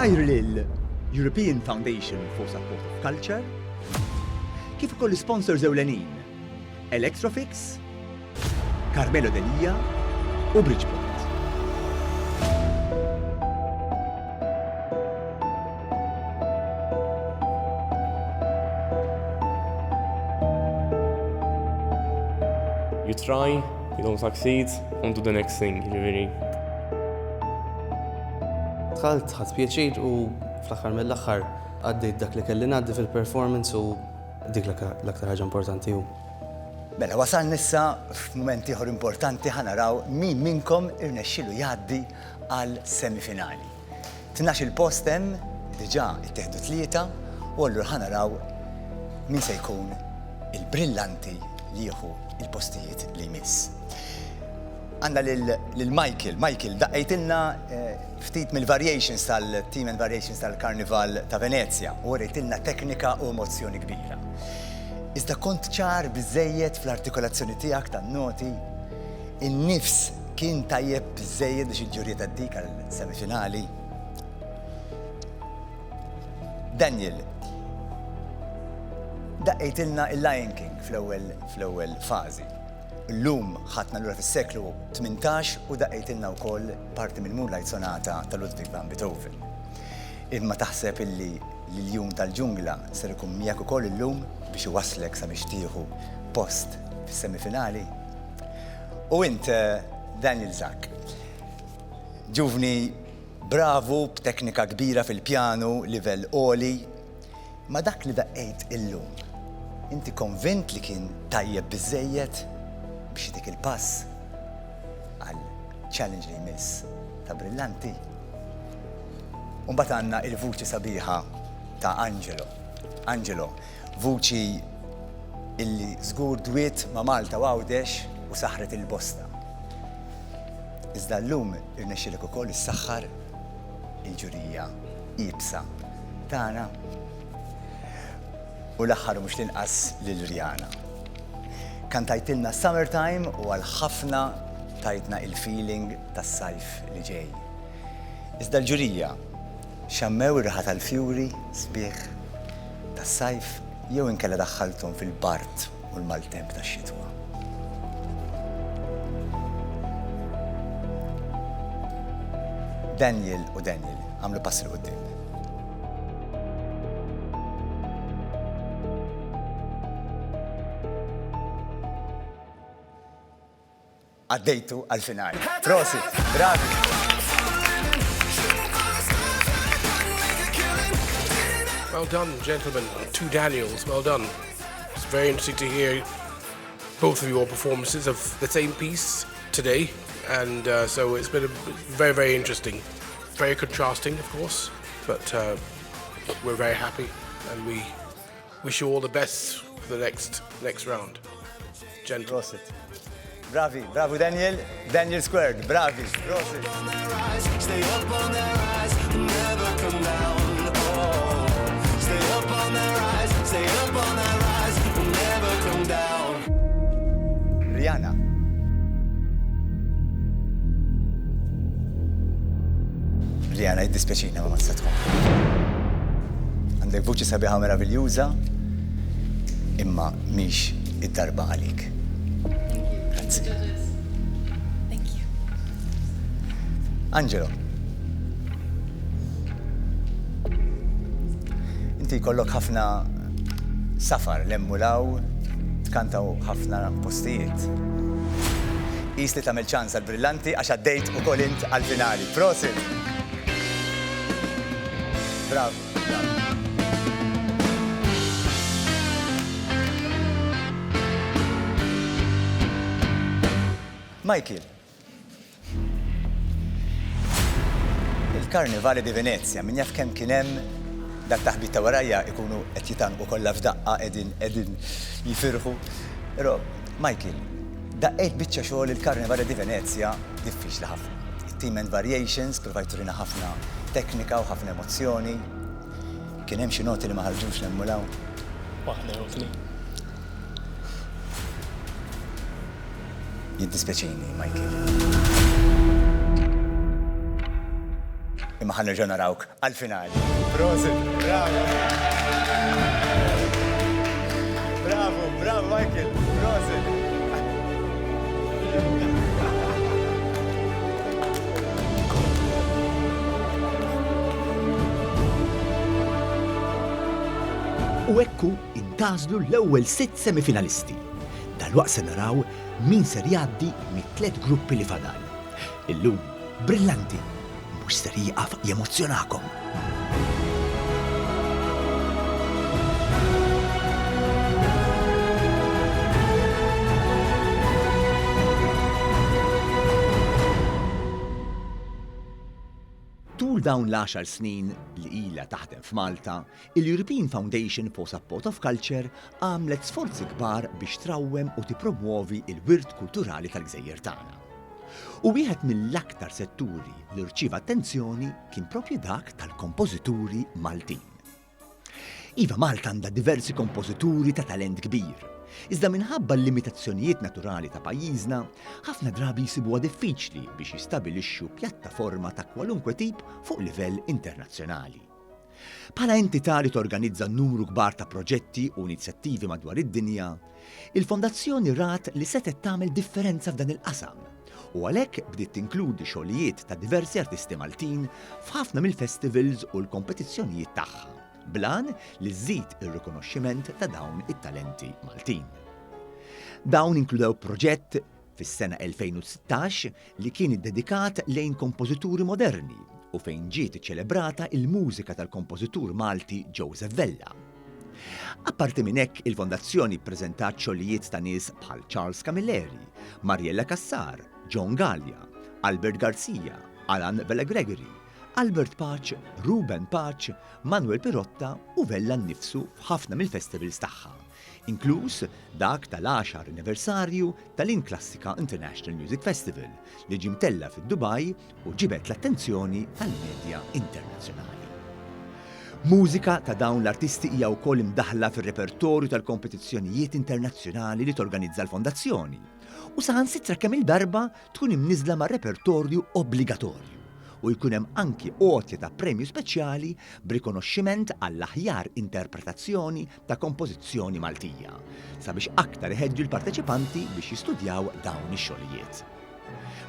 tajr lil European Foundation for Support of Culture, kif ukoll sponsors ewlenin Electrofix, Carmelo Delija u Bridgeport. You try, you don't succeed, on to the next thing, really. Dħalt ħadd pjaċir u fl-aħħar mill-aħħar għaddejt dak li kelli ngħaddi fil-performance u dik l-aktar ħaġa importanti hu. Mela wasal nissa f'mument ieħor importanti ħanaraw min minnkom irnexxielu jgħaddi għal semifinali. 12 post hemm diġà ittieħdu tlieta u allura ħanaraw min se jkun il-brillanti li jieħu il-postijiet li jmiss. Għandna lil Michael. Michael, daqqejtilna ftit mill-variations tal-team and variations tal-Karnival ta' Venezia u rejtilna teknika u emozzjoni kbira. Iżda kont ċar biżejjed fl-artikolazzjoni tiegħek tan-noti, in-nifs kien tajjeb biżejjed biex il-ġurija tgħaddik għall-semifinali. Daniel, daqqejtilna il-Lion King fl-ewwel fażi. Llum ħadna lura fis-seklu 18 u daqqejtilna wkoll parti mill-Moonlight Sonata ta' Ludwig van Beethoven. Imma taħseb illi l-jum tal-ġungla ser ikun miegħek ukoll illum biex iwasslek sabiex tieħu post fis-semifinali. U int, Daniel Zak, ġuvni bravu b'teknika kbira fil-pjanu, livell għoli, ma dak li daqqejt illum. Inti konvint li kien tajjeb biżejjed biex dik il-pass għal challenge li jmiss ta' Brillanti. U mbagħad għandna il-vuċi sabiħa ta' Angelo. Angelo, vuċi illi żgur dwiet ma' Malta u Għawdex u saħret il-bosta. Iżda llum irnexxielek ukoll issaħħar il-ġurija ibsa tagħna u l-aħħar mhux l-inqas lil Rihanna. Kantajtilna Summertime u għal ħafna tajtna il-feeling tas-sajf li ġej. Iżda l-ġurija xammew ir-raħa tal-fjuri sbieħ tas-sajf jew inkella daħħalthom fil-bart u l-maltemp tax-xitwa. Daniel għamlu pass il qudiem. Għaddejtu għal-finali. Prosit, bravi. Well done, gentlemen. 2 Daniels, well done. It's very interesting to hear both of your performances of the same piece today. And so it's been very, very interesting. Very contrasting, of course, but we're very happy and we wish you all the best for the next round. Gentle. Prosit. Bravi, bravo Daniel. Daniel squared, bravi. Prosit. Stay up on their rise, never come down. Oh, stay up on their rise, stay up on their rise, never come down. Rihanna. Rihanna, jiddispjaċina ma tkun. Għandek vuċi sabiħa meraviljuża, imma mhix id-darba għalik. Grazie. Thank you. Angelo. Inti jkollok ħafna safar l-emmulaw, tkantaw ħafna postijiet. Qis li tagħmel ċans għall-Brillanti għax għaddejt ukoll int għall-finali. Prosit! Bravo, bravo. Michael, il-Karnivali di Venezia, min jaf kemm kien hemm dak taħbit ta' warajja ikunu qed jitanqu kollha f'daqqa qegħdin jifirħu. Però Michael, daqqejt biċċa xogħol il-Karnivali di Venezia diffiċli ħafna. Team and variations provajturina ħafna teknika u ħafna emozzjoni. Kien hemm xi noti li ma ħarġux nemmulaw. Waħda notni. Jiddispjaċini, Michael. imma ħanerġgħu narawk għall-finali. Prosit, bravo. Bravo, Michael, prosit. U ekku intażlu l-ewwel 6 semifinalisti. Dalwaqt se naraw min ser jgħaddi mit-3 gruppi li fadal. Illum, Brillanti, mhux ser jieqaf jemozzjonakom. Tul dawn l-10 snin li ilha taħdem f'Malta, il-European Foundation for Support of Culture għamlet sforzi kbar biex trawwem u tippromuovi il-wirt kulturali tal-Gżejjer tagħna. U wieħed mill-aktar setturi li rċieva attenzjoni kien propju dak tal-kompożituri Maltin. Iva, Malta għandha diversi kompożituri ta' talent kbir. Iżda minħabba l-limitazzjonijiet naturali ta' pajjiżna, ħafna drabi jsibuha diffiċli biex jistabilixxu pjattaforma ta' kwalunkwe tip fuq livell internazzjonali. Bħala entità li torganizza numru kbar ta' proġetti u inizjattivi madwar id-dinja, il-Fondazzjoni rat li setet tagħmel differenza f'dan il-qasam u għalhekk bdiet tinkludi xogħlijiet ta' diversi artisti Maltin f'ħafna mill-festivals u l-kompetizzjonijiet tagħha, blan li żżid ir-rikonoxximent ta' dawn it-talenti Maltin. Dawn inkludew proġett fis-sena 2016 li kien iddedikat lejn kompożituri moderni u fejn ġiet iċċelebrata il-mużika tal-kompożitur Malti Joseph Vella. Apparti minn hekk, il-Fondazzjoni ppreżentat xogħlijiet ta' nies bħal Charles Camilleri, Mariella Cassar, John Gallia, Albert Garcia, Alan Vella Gregory, Albert Paċ, Ruben Paċ, Manuel Pirotta u Vella nnifsu f'ħafna mill-festivals tagħha, inkluż dak tal-10 anniversarju tal-Inklassika International Music Festival li ġie mtella fid-Dubai u ġibet l-attenzjoni tal-medja internazzjonali. Mużika ta' dawn l-artisti hija wkoll imdaħla fir-repertorju tal-kompetizzjonijiet internazzjonali li torganizza l-Fondazzjoni u saħansitra kemm il-darba tkun imniżla mar-repertorju obbligatorju u jkun hemm anki għotja ta' premju speċjali b'rikonoxximent għall-aħjar interpretazzjoni ta' kompożizzjoni Maltija, sabiex aktar iħeġġu l-parteċipanti biex jistudjaw dawn ix-xogħlijiet.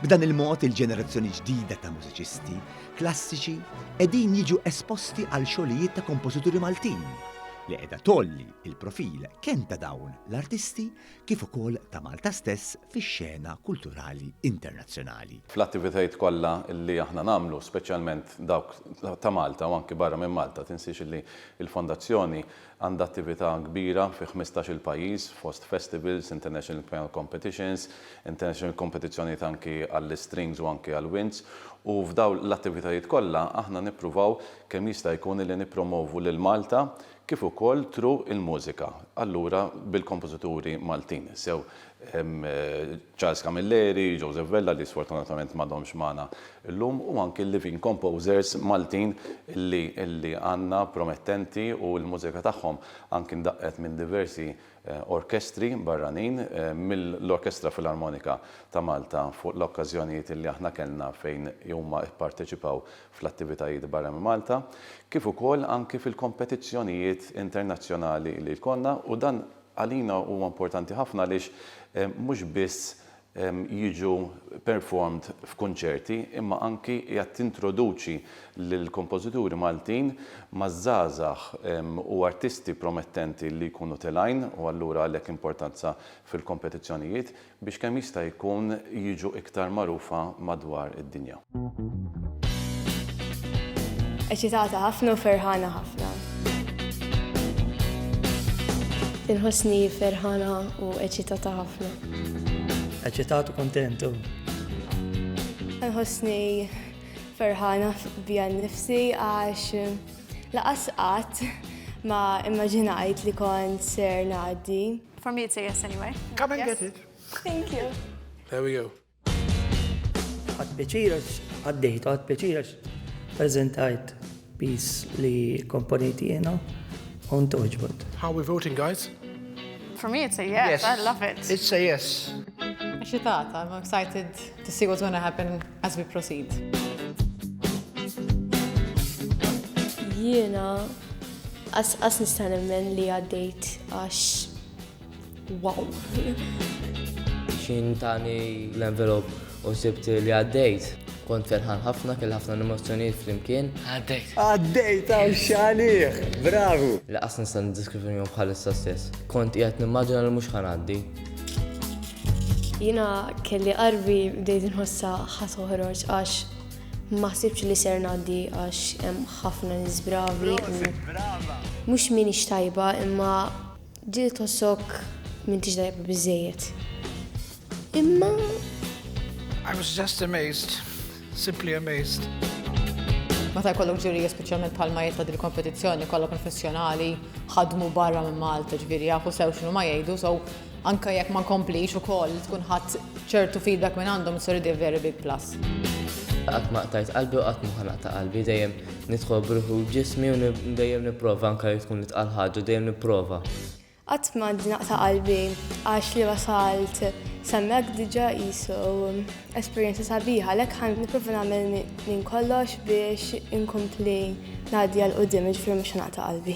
B'dan il-mod il-ġenerazzjoni ġdida ta' mużiċisti klassiċi qegħdin jiġu esposti għal xogħlijiet ta' kompożituri Maltin li qiegħda tolli il-profil kemm ta' dawn l-artisti kif ukoll ta' Malta stess fix-xena kulturali internazzjonali. Fl-attivitajiet kollha li aħna nagħmlu, speċjalment dawk ta' Malta u anke barra minn Malta, tinsiex li l-Fondazzjoni għandha attività kbira fi 15-il pajjiż fost festivals, international piano competitions, international kompetizzjonijiet anke għall-strings u anke għall-winds, u f'dawn l-attivitajiet kollha aħna nippruvaw kemm jista' jkun li nippromovu lil Malta kif ukoll tru il-mużika, allura bil-kompożituri Maltin. Sew Charles Camilleri, Joseph Vella li sfortunatament m'għadhomx magħna llum u anke living composers Maltin illi għandna promettenti u l-mużika tagħhom anke ndaqqet minn diversi orkestri barranin mill-Orkestra Filarmonika ta' Malta fuq l-okkażjonijiet li aħna kellna fejn huma pparteċipaw fl-attivitajiet barra minn Malta, kif ukoll anke fil-kompetizzjonijiet internazzjonali li jkollna u dan għalina huwa importanti ħafna għaliex mhux biss jiġu performed f'kunċerti, imma anki qiegħed tintroduċi lill-kompożituri Maltin maż-żgħażagħ u artisti promettenti li jkunu telgħin u allura għalhekk importanza fil-kompetizzjonijiet biex kemm jista' jkun jiġu iktar magħrufa madwar id-dinja. Eċitata ħafna u ferħana ħafna. Inħossni ferħana u eċitata ħafna. Eċitatu kontentu. Nħossni ferħana bija nnifsi għax laqas qatt ma immaġinajt li kont ser ngħaddi. For me, it's a yes anyway. Come and get it. Thank you. There we go. Għad pjaċirax, għaddejt, għad pjaċirax prezentajt piece li komponiti jena un toġbot. How are we voting, guys? For me, it's a yes. I love it. It's a yes. I'm excited to see what's going to happen as we proceed. Jiena, as nista' nemmen li għaddejt għax wow. Xin tani l-envelop u sibt li għaddejt. Kont ferħan ħafna, kell ħafna emozzjonijiet fl-imkien. Għaddejt għaw xaniħ, bravu! Laqas nista' niddiskrivihom bħalissa stess. Kont qiegħed nimmaġina li mhux ħanaddi. Jiena kelli qarbi bdejt inħossa ħadd toħroġ għax ma ħsibx li ser ngħaddi għax hemm ħafna nies bravi. Mhux minix tajba imma ġiet tossok m'intix tajba biżejjed. Imma I was just amazed, simply amazed. Meta jkollok ġurija speċjalment bħalma jgħid din il-kompetizzjoni kollha professjonali ħadmu barra minn Malta, ġifieri jafu sew x'inhu ma jgħidu, so anke jekk ma nkomplix ukoll tkun ħadd ċertu feedback minn għandhom it's already a very big plus. Qatt ma qtajt qalbi u qatt ma ħanaqta qalbi, dejjem nidħol b'ruħu ġismi u dejjem nipprova anke jekk tkun nitqal ħaġa, dejjem nipprova. Qatt ma naqta' qalbi għax li wasalt semmek diġà qisu esperjenza sabiħa għalhekk ħan nipprova nagħmel minn kollox biex inkompli ngħaddi għal quddiem ġifieri mhux naqta' qalbi.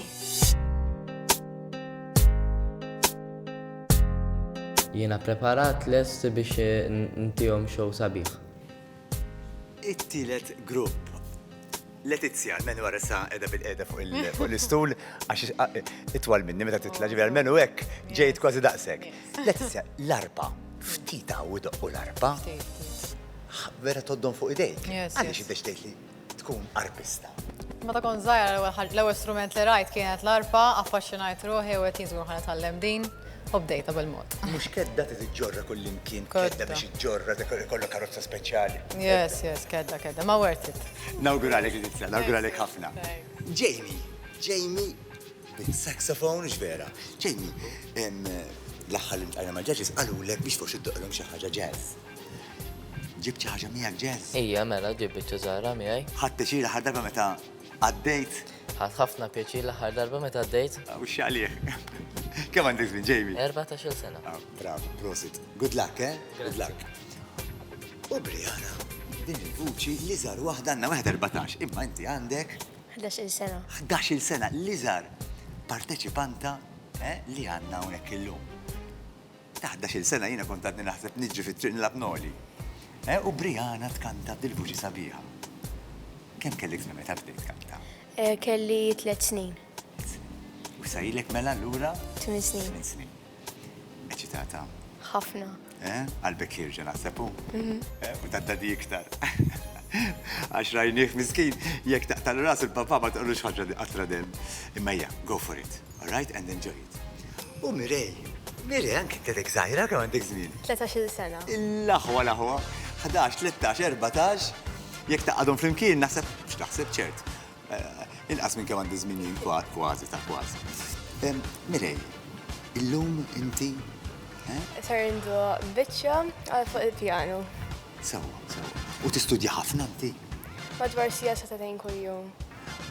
Jiena preparat lest biex ntihom show sabiħ. It-tielet grupp. Letizia, l-menu wara sa' edha bil-qeda fuq l-istul, għax itwal minni meta titla ġivi għal-menu hekk ġejt kważi daqshekk. Letizia, l-arpa, ftita u doqqu l-arpa. Vera toddon fuq idejk. Għaliex iddex tgħid li tkun arpista. Meta kont żgħira l-ewwel strument li rajt kienet l-arpa, affaxxinajt ruħi u qed jiżgur ħanetgħallem din. U bdejta bil-mod. Mhux kedda tiġġorra kullimkien, kedda biex iġġorra kollok karozza speċjali. Yes, kedda, ma worth it. Nawguralek Letizia, nawguralek ħafna. Jamie, bil-saxophone ġvera. Jamie, l-aħħar li ntqajna mal-ġaġis qalulek biex forsi ddoqlhom xi ħaġa jazz. Ġibt xi ħaġa miegħek jazz? Ija, mela ġib biċċa miegħi. Ħadd tiċir aħħar darba meta għaddejt. Ħadd ħafna pjaċir l-aħħar darba meta għaddejt. U x'għalih. Kemm għandek żmien, Jamie? 14 sena. Bravo, prosit. Good luck, eh? Good luck. U Brianna, din il-vuċi li żar waħda għandna waħda 14, imma inti għandek 11 sena. 11 sena li żar parteċipanta li għandna hawnhekk illum. Ta' 11 sena jiena kont għadni naħseb niġġi fit-triq nilab noli. U Brianna tkanta b'dil-vuċi sabiħa. Kemm kellek żmien meta bdejt tkanta? Kelli 3 snin. U sajilek mela l-ura? 8 snin. 8 snin. Eċitata? Ħafna. Għalbek jirġa naħsebu? U taddadi iktar. Għax rajnieh miskin, jek taqtal ras il-papa ma tqolux ħaġa qatra dem. Imma ja, go for it. All right, and enjoy it. U Mirej anke kedek zaħira kemm għandek żmien? 13 sena. L-aħwa, 11, 13, 14, jek taqadhom flimkien naħseb x'taħseb ċert. Inqas minn kemm għandi żmien kważi ta' kważi. Mirej, illum inti Sar indu biċċa għal fuq il-pjano. Sewa. U tistudja ħafna inti? Madwar sija satejn kuljum.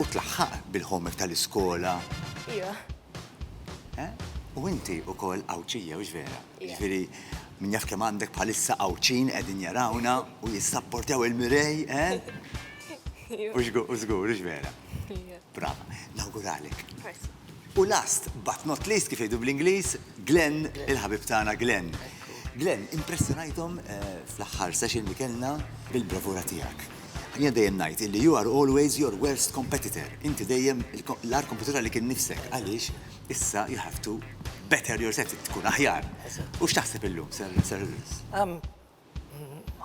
U tlaħħaq bil-homework tal-iskola? Iva. U inti wkoll awċija u ġvera. Ġifieri min jaf kemm għandek bħalissa awċin qegħdin jarawna u jissapportjaw il-Mirej, U żgur, ġvera. Brava, nawguralek. U last, but not least, kif jgħidu bl-Ingliż, Glenn, il-ħabib tagħna Glenn. Glenn, impressjonajthom fl-aħħar session li kellna bil-bravura tiegħek. Jien dejjem ngħid illi you are always your worst competitor. Inti dejjem l-ar kompetitura li kien nifsek għaliex issa you have to better yourself, tkun aħjar. U x'taħseb illum, ser?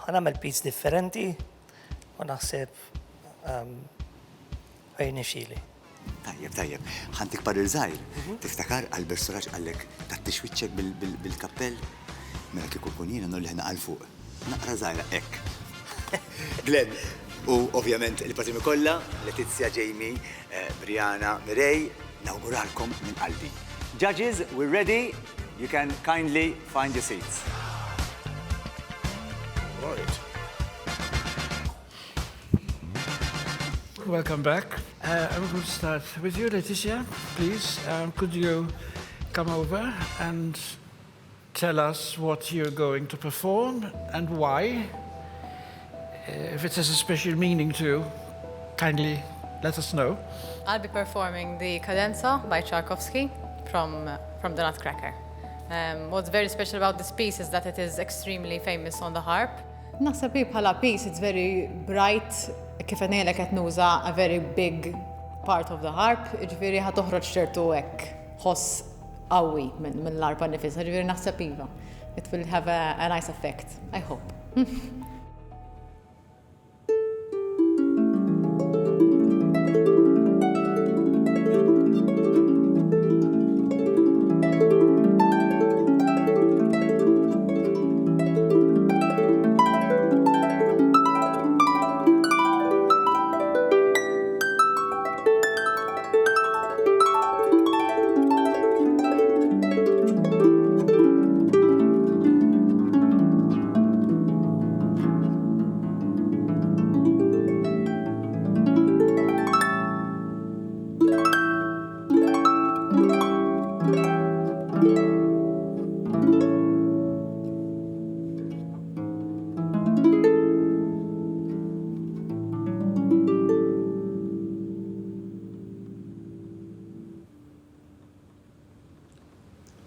Ħanagħmel piece differenti u naħseb għajnexili. Tajjeb. Ħantik parir żgħir. Tiftakar Albert Suraġ għallek tattixwiċċek bil-kappell? Mela kieku kun jiena nolli ħna għal fuq. Naqra żgħira hekk. Glenn, u ovvjament il-partimi kollha, Letizia, Jamie, Brianna, Mirej, nawguralkom minn qalbi. Judges, we're ready. You can kindly find your seats. Right. Welcome back. I'm going to start with you, Leticia. Please, could you come over and tell us what you're going to perform and why? If it has a special meaning to you, kindly let us know. I'll be performing the Cadenza by Tchaikovsky from the Nutcracker. What's very special about this piece is that it is extremely famous on the harp. Naħseb bħala piece, it's very bright, kif għednejlek qed nuża a very big part of the harp, ġifieri ħad toħroġ ċertu hekk ħoss qawwi minn l-arpa nifisha, ġifieri naħseb iva. It will have a nice effect, I hope.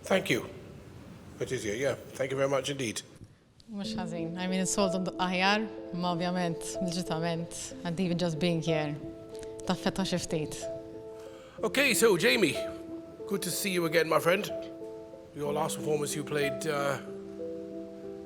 Thank you. Patrizia, yeah, thank you very much indeed. Mux ħażin, I mean, it's sold on the aħjar, ma ovvjament, leġitament, and even just being here, taffetta xi ftit. Okay, so Jamie, good to see you again, my friend. Your last performance, you played a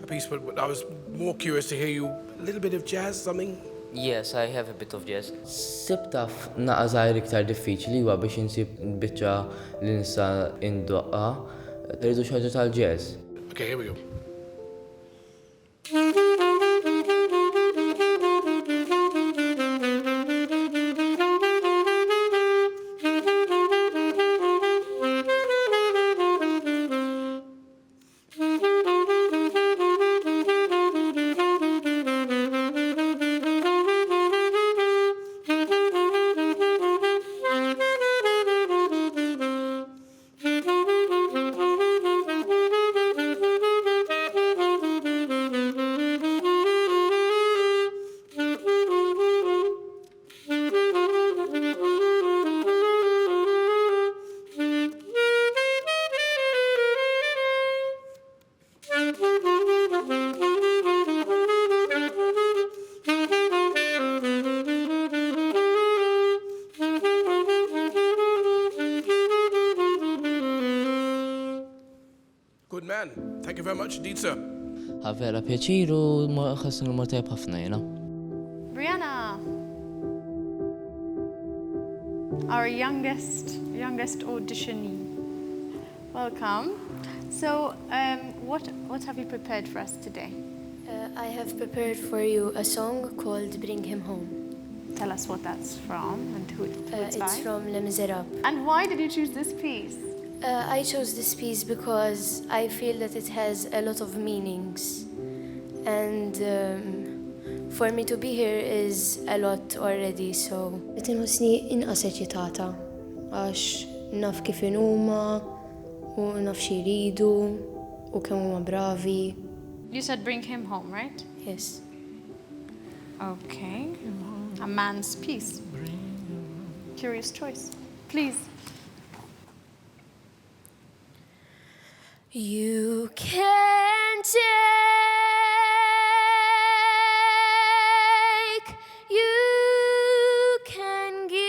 piece, but I was more curious to hear you a little bit of jazz, something. Yes, I have a bit of jazz. Sibtaf naqażajr iktar diffiċli huwa biex insib biċċa li nista' indoqqa. Rridu xi ħaġa tal-jazz. Okay, here we go. Good man. Thank you very much indeed, sir. Ħavera pjaċiru ħassin l-mortajb ħafna jena. Brianna, our youngest auditionee. Welcome. So, what have you prepared for us today? I have prepared for you a song called Bring Him Home. Tell us what that's from and who it's by. It's from Les Miserables. And why did you choose this piece? I chose this piece because I feel that it has a lot of meanings. And for me to be here is a lot already, so... Tinħossni inqas eċitata, għax naf kif huma u naf xi jridu u kemm huma bravi. You said bring him home, right? Yes. Okay. A man's piece. Curious choice. Please. You can take, you can give.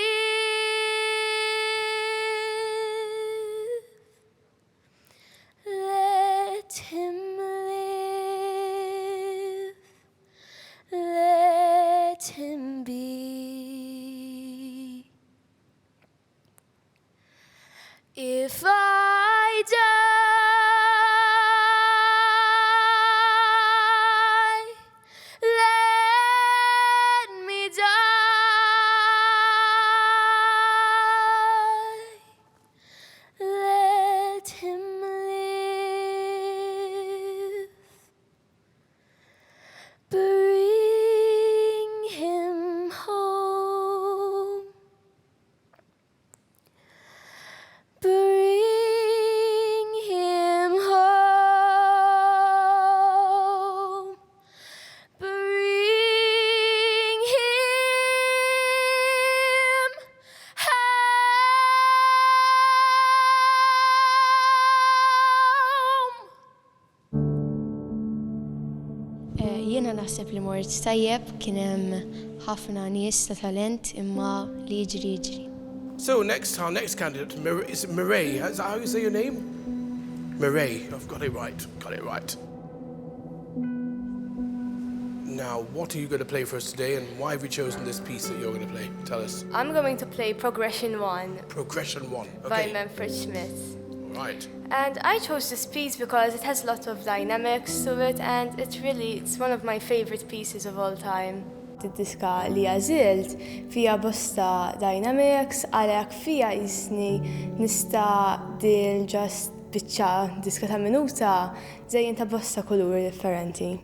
Let him live, let him be. If I die, Naħseb li mort tajjeb kien hemm ħafna nies ta' talent imma li jiġri. So our next candidate is Mireille. Is that how you say your name? Mireille. I've got it right. Now, what are you going to play for us today, and why have you chosen this piece that you're going to play? Tell us. I'm going to play Progression 1. Progression 1. Okay. By Manfred Schmidt. Right. And I chose this piece because it has a lot of dynamics to it, and it's one of my favorite pieces of all time. Id-diska li għażilt fija bosta dynamics, għalhekk fija jisni nista' dil just biċċa diska ta' minuta żejjin ta' bosta kuluri differenti.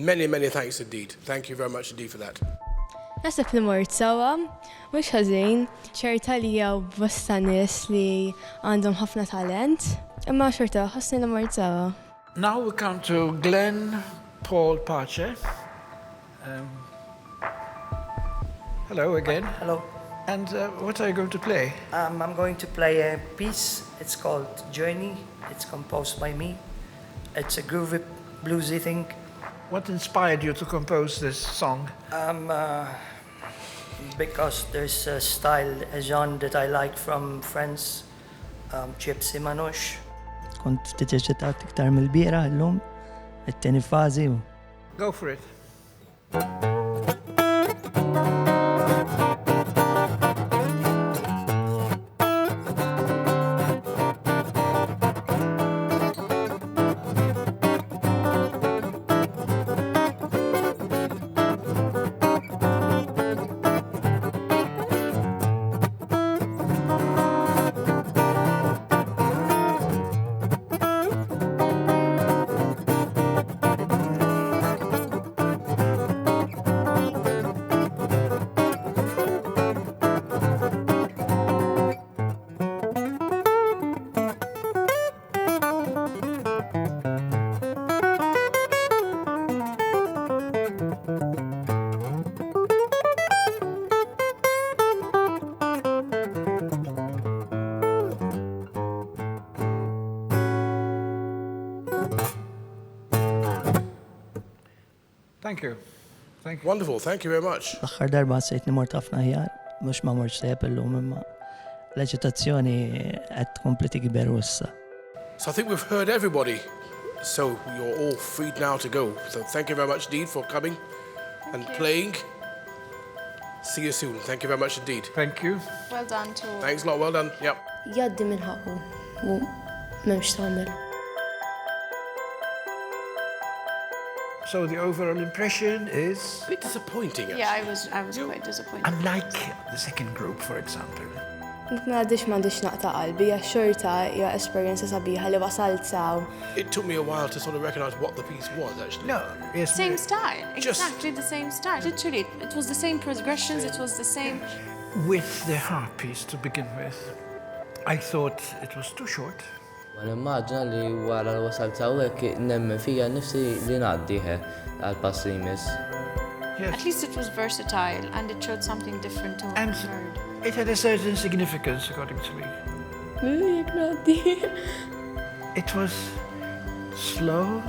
Many thanks indeed. Thank you very much indeed for that. Nasib li mort sawa, mhux ħażin, ċerta li jew bosta nies li għandhom ħafna talent, imma xorta ħossni li mort sawa. Now we come to Glenn Paul Parcher. Hello again. Hello. And what are you going to play? I'm going to play a piece. It's called Journey. It's composed by me. It's a groovy, bluesy thing. What inspired you to compose this song? Because there's a style, a genre that I like from France, Gypsy Manouche. Kont ftit eċitat iktar mill-bira llum, it-tieni fażi. Go for it. Thank you. Thank you. Wonderful. Thank you very much. L-aħħar darba sejtni mort ħafna ħjar, mhux ma mortx tajjeb illum imma l-eċitazzjoni qed tkompli tikber issa. So I think we've heard everybody. So you're all free now to go. So thank you very much indeed for coming and playing. See you soon. Thank you very much indeed. Thank you. Well done to all. Thanks a lot. Well done. Yep. Jaddi minn ħaqu u m'hemmx tagħmel. So the overall impression is a bit disappointing. Yeah, I was quite disappointed. Unlike the second group, for example. M'għandix naqta' qalbi, għax xorta hija esperjenza sabiħa li wasalt saw. It took me a while to sort of recognize what the piece was actually. No, yes. Same style, exactly the same style. Literally, it was the same progressions, it was the same. With the harp piece to begin with, I thought it was too short. Ma nimmaġna li wara li wasalt hawnhekk nemmen fija nnifsi li ngħaddiha għall-pass li jmiss. At least it was versatile and it showed something different to what And we heard. it had a certain significance, according to me. It was slow.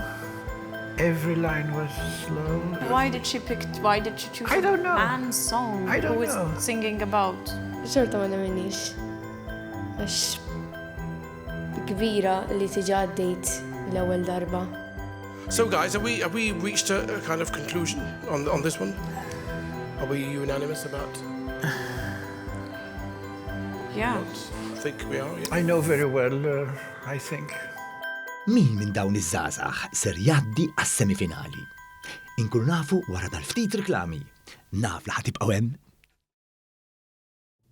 Every line was slow. Why did she choose I don't know. a man's song? I don't who is know. singing about? Xorta ma nemmenix. Għax kbira li tiġi għaddejt l-ewwel darba. So guys, have we reached a kind of conclusion on this one? Are we unanimous about? Yeah. I think we are. Yeah. I know very well, I think. Min minn dawn iż-żgħażagħ ser jgħaddi għas-semifinali. Inkunu nafu wara dal-ftit reklami. Naf li ħatibqgħu hemm.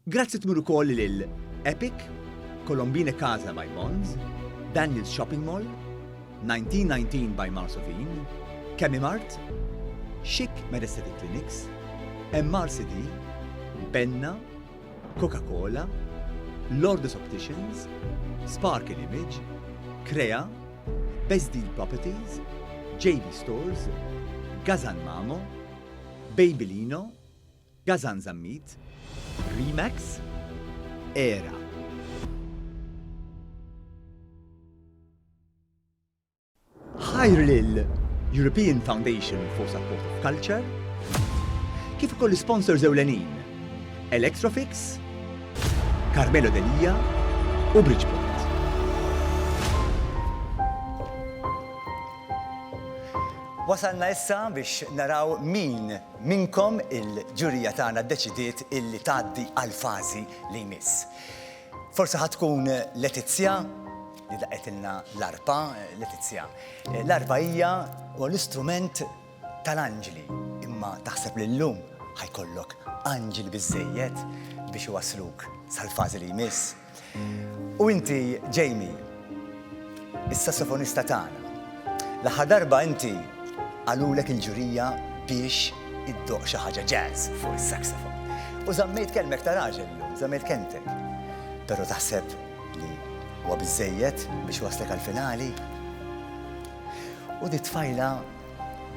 Grazzi tmur ukoll lil Epic, Colombine Casa by Mons, Daniel's Shopping Mall, 1919 by Marsovin, Chemimart, Chic Medicine Clinics, MRCD, Benna, Coca-Cola, Lourdes Opticians, Sparkle Image, Crea, Best Deal Properties, JB Stores, Gazan Mamo, Babylino, Gazan Zammit, Remax, Era. Ħajr lil European Foundation for Support of Culture, kif ukoll sponsors ewlenin Electrofix, Carmelo Delia u Bridgeport. Wasalna issa biex naraw min minkom il-ġurija tagħna ddeċidiet illi tgħaddi għal fażi li jmiss. Forsi ħatkun Letizja li daqetilna l-arpa, Letizja. L-arpa hija l-istrument tal-anġli, imma taħseb li llum ħajkollok anġil biżżejjed biex iwasluk sal-fażi li jmiss. U inti, Jamie, is-sassofonista tagħna, l-aħħar darba inti għalulek il-ġurija biex iddoq xi ħaġa jazz fuq is-saxofon. U żammejt kelmek ta' raġel llum, żammejt kelmtek. Però taħseb li huwa biżżejjed biex waslek għall-finali. U di tfajla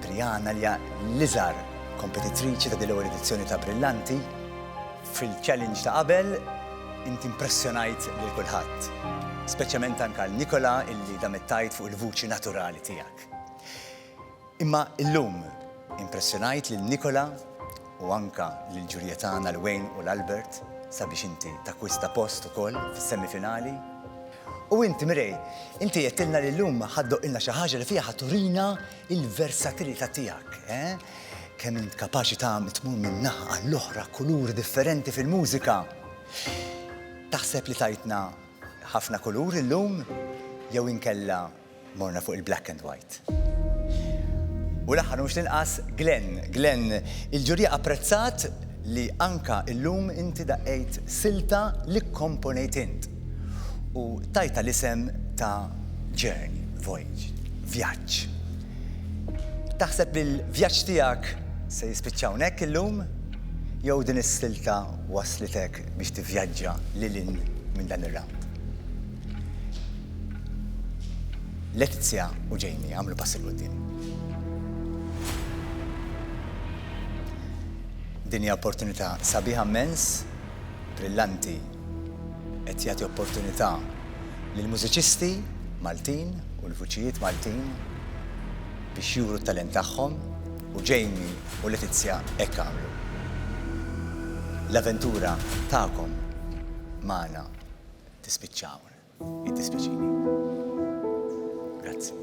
Brianna li l-iżgħar kompetitriċi ta' dil-ewwel edizzjoni ta' Brillanti, fil-challenge ta' qabel inti impressjonajt lil kulħadd. Speċjalment anke għal Nikola illi damettajt fuq il-vuċi naturali tiegħek. Imma illum impressjonajt lil Nikola u anka lil ġurija tagħna l-Wayne u l-Albert sabiex inti takkwista post ukoll fis-semifinali. U inti Mirej, inti jettilna li llum ħaddoqilna xi ħaġa li fiha ħaturina il-versatilità tiegħek, kemm int kapaċi tmur minn naħa għall-oħra kuluri differenti fil-mużika. Taħseb li tajtna ħafna kulur illum jew inkella morna fuq il-black and white. U l-aħħar mhux ninqas Glenn, il-ġurija apprezzat li anka illum inti daqqejt silta li komponejt int. U tajta l-isem ta' Journey, Voyage, vjaġġ. Taħseb li l-vjaġġ tiegħek se jispiċċaw hekk illum jew din is-silta waslitek biex tivvjaġġa lilin minn dan ir-round. Letizja u Jamie għamlu pass il-qudiem. Din hija opportunità sabiħa immens, Brillanti qed jagħti opportunità lill-mużiċisti Maltin u l-vuċijiet Maltin biex juru t-talent tagħhom u Jamie u Letizja hekk għamlu. L-avventura tagħkom magħna tispiċċawn, jiddispiċini. Grazzi.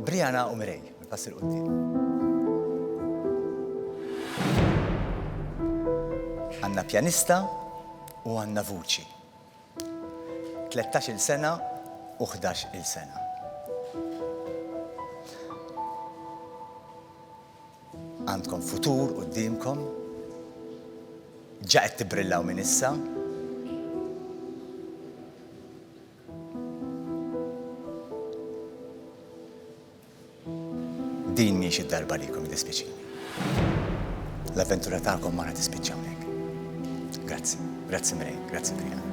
Brianna u Mirej, pass il-qudiem. Għandna pjanista u għandna vuċi. 13 sena u 11 sena. Għandkom futur qudiemkom, ġa qed tibrillaw minn issa. Din mhix id-darba likom jiddispiċini. L-avventura tagħkom ma tispiċċa hawnhekk. Grazzi, grazzi Mirej, grazzi Brianna.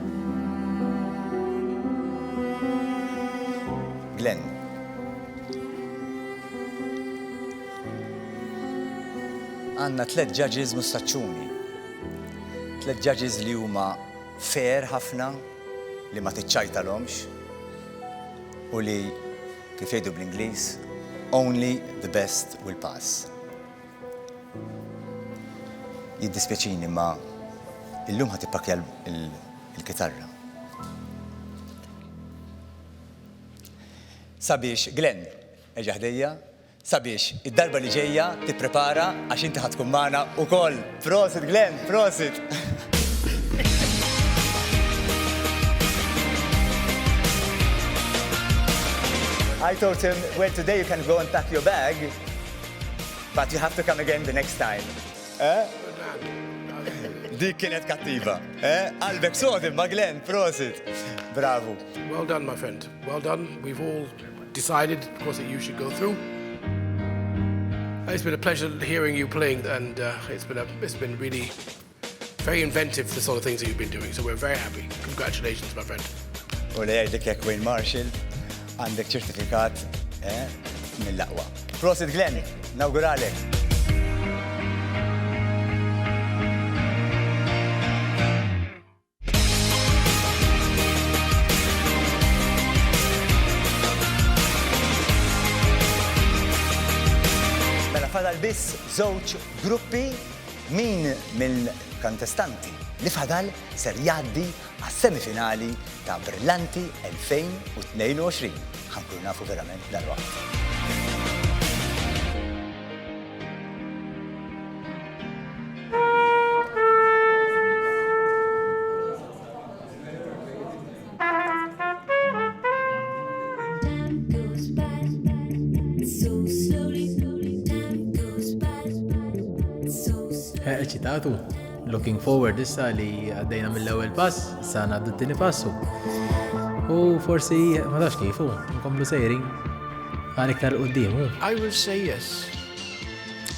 Glenn. Għandna 3 judges mustaċċuni. 3 judges li huma fair ħafna, li ma tiċċajtalhomx u li kif jgħidu bl-Ingliż only the best will pass. Jiddispjaċini ma illum ħad tippakja il-kitarra. Sabiex, Glenn, eġa' ħdejja, sabiex id-darba li ġejja tipprepara għax inti ħadkun magħna wkoll. Prosit, Glenn, prosit! I told him, well, today you can go and pack your bag, but you have to come again the next time. Dik kienet kattiva. Qalbek sodi ma' Glenn, prosit. Bravo. Well done, my friend. Well done. We've all decided, of course, that you should go through. It's been a pleasure hearing you playing, and it's been really very inventive, the sort of things that you've been doing. So we're very happy. Congratulations, my friend. U li għajdek jek Wayne Marshall, għandek ċertifikat mill-laqwa. Prosit, Glenn, nawguralek. Fadal biss żewġ gruppi min mill-kantestanti li fadal ser jgħaddi għas-semifinali ta' Brillanti 2022. Ħankunu nafu verament dal-waqt. Eċitatu, looking forward issa li għaddejna mill-ewwel pass, issa ngħaddu t-tieni passu. U forsi ma tafx kifu, nkomplu sejrin għal iktar quddiem. I will say yes.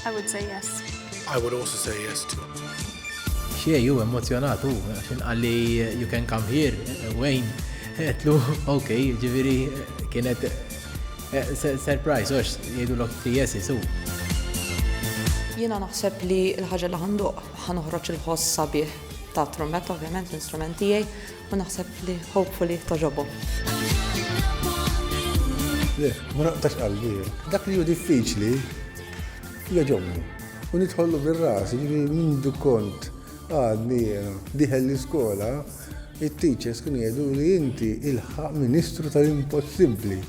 I would say yes. I would also say yes too. Xiejju emozjonatu, għaxin għalli you can come here, Wayne, għetlu, okay, ġiviri kienet surprise, ox, jgħidu l-ok yes, jisu. Jiena naħseb li l-ħaġa li ħanoħroġ il-ħoss sabiħ ta' trombetta, ovvjament l-instrument tiegħi, u naħseb li hopefully toġobhom. Le, ma naqtax qalbi. Dak li hu diffiċli jaġobni. U nidħollu bir-ras, jiġri mindu kont għadni diħel l-iskola, it-teachers kienu jgħidu li inti il-ħaq ministru tal-impossibbli.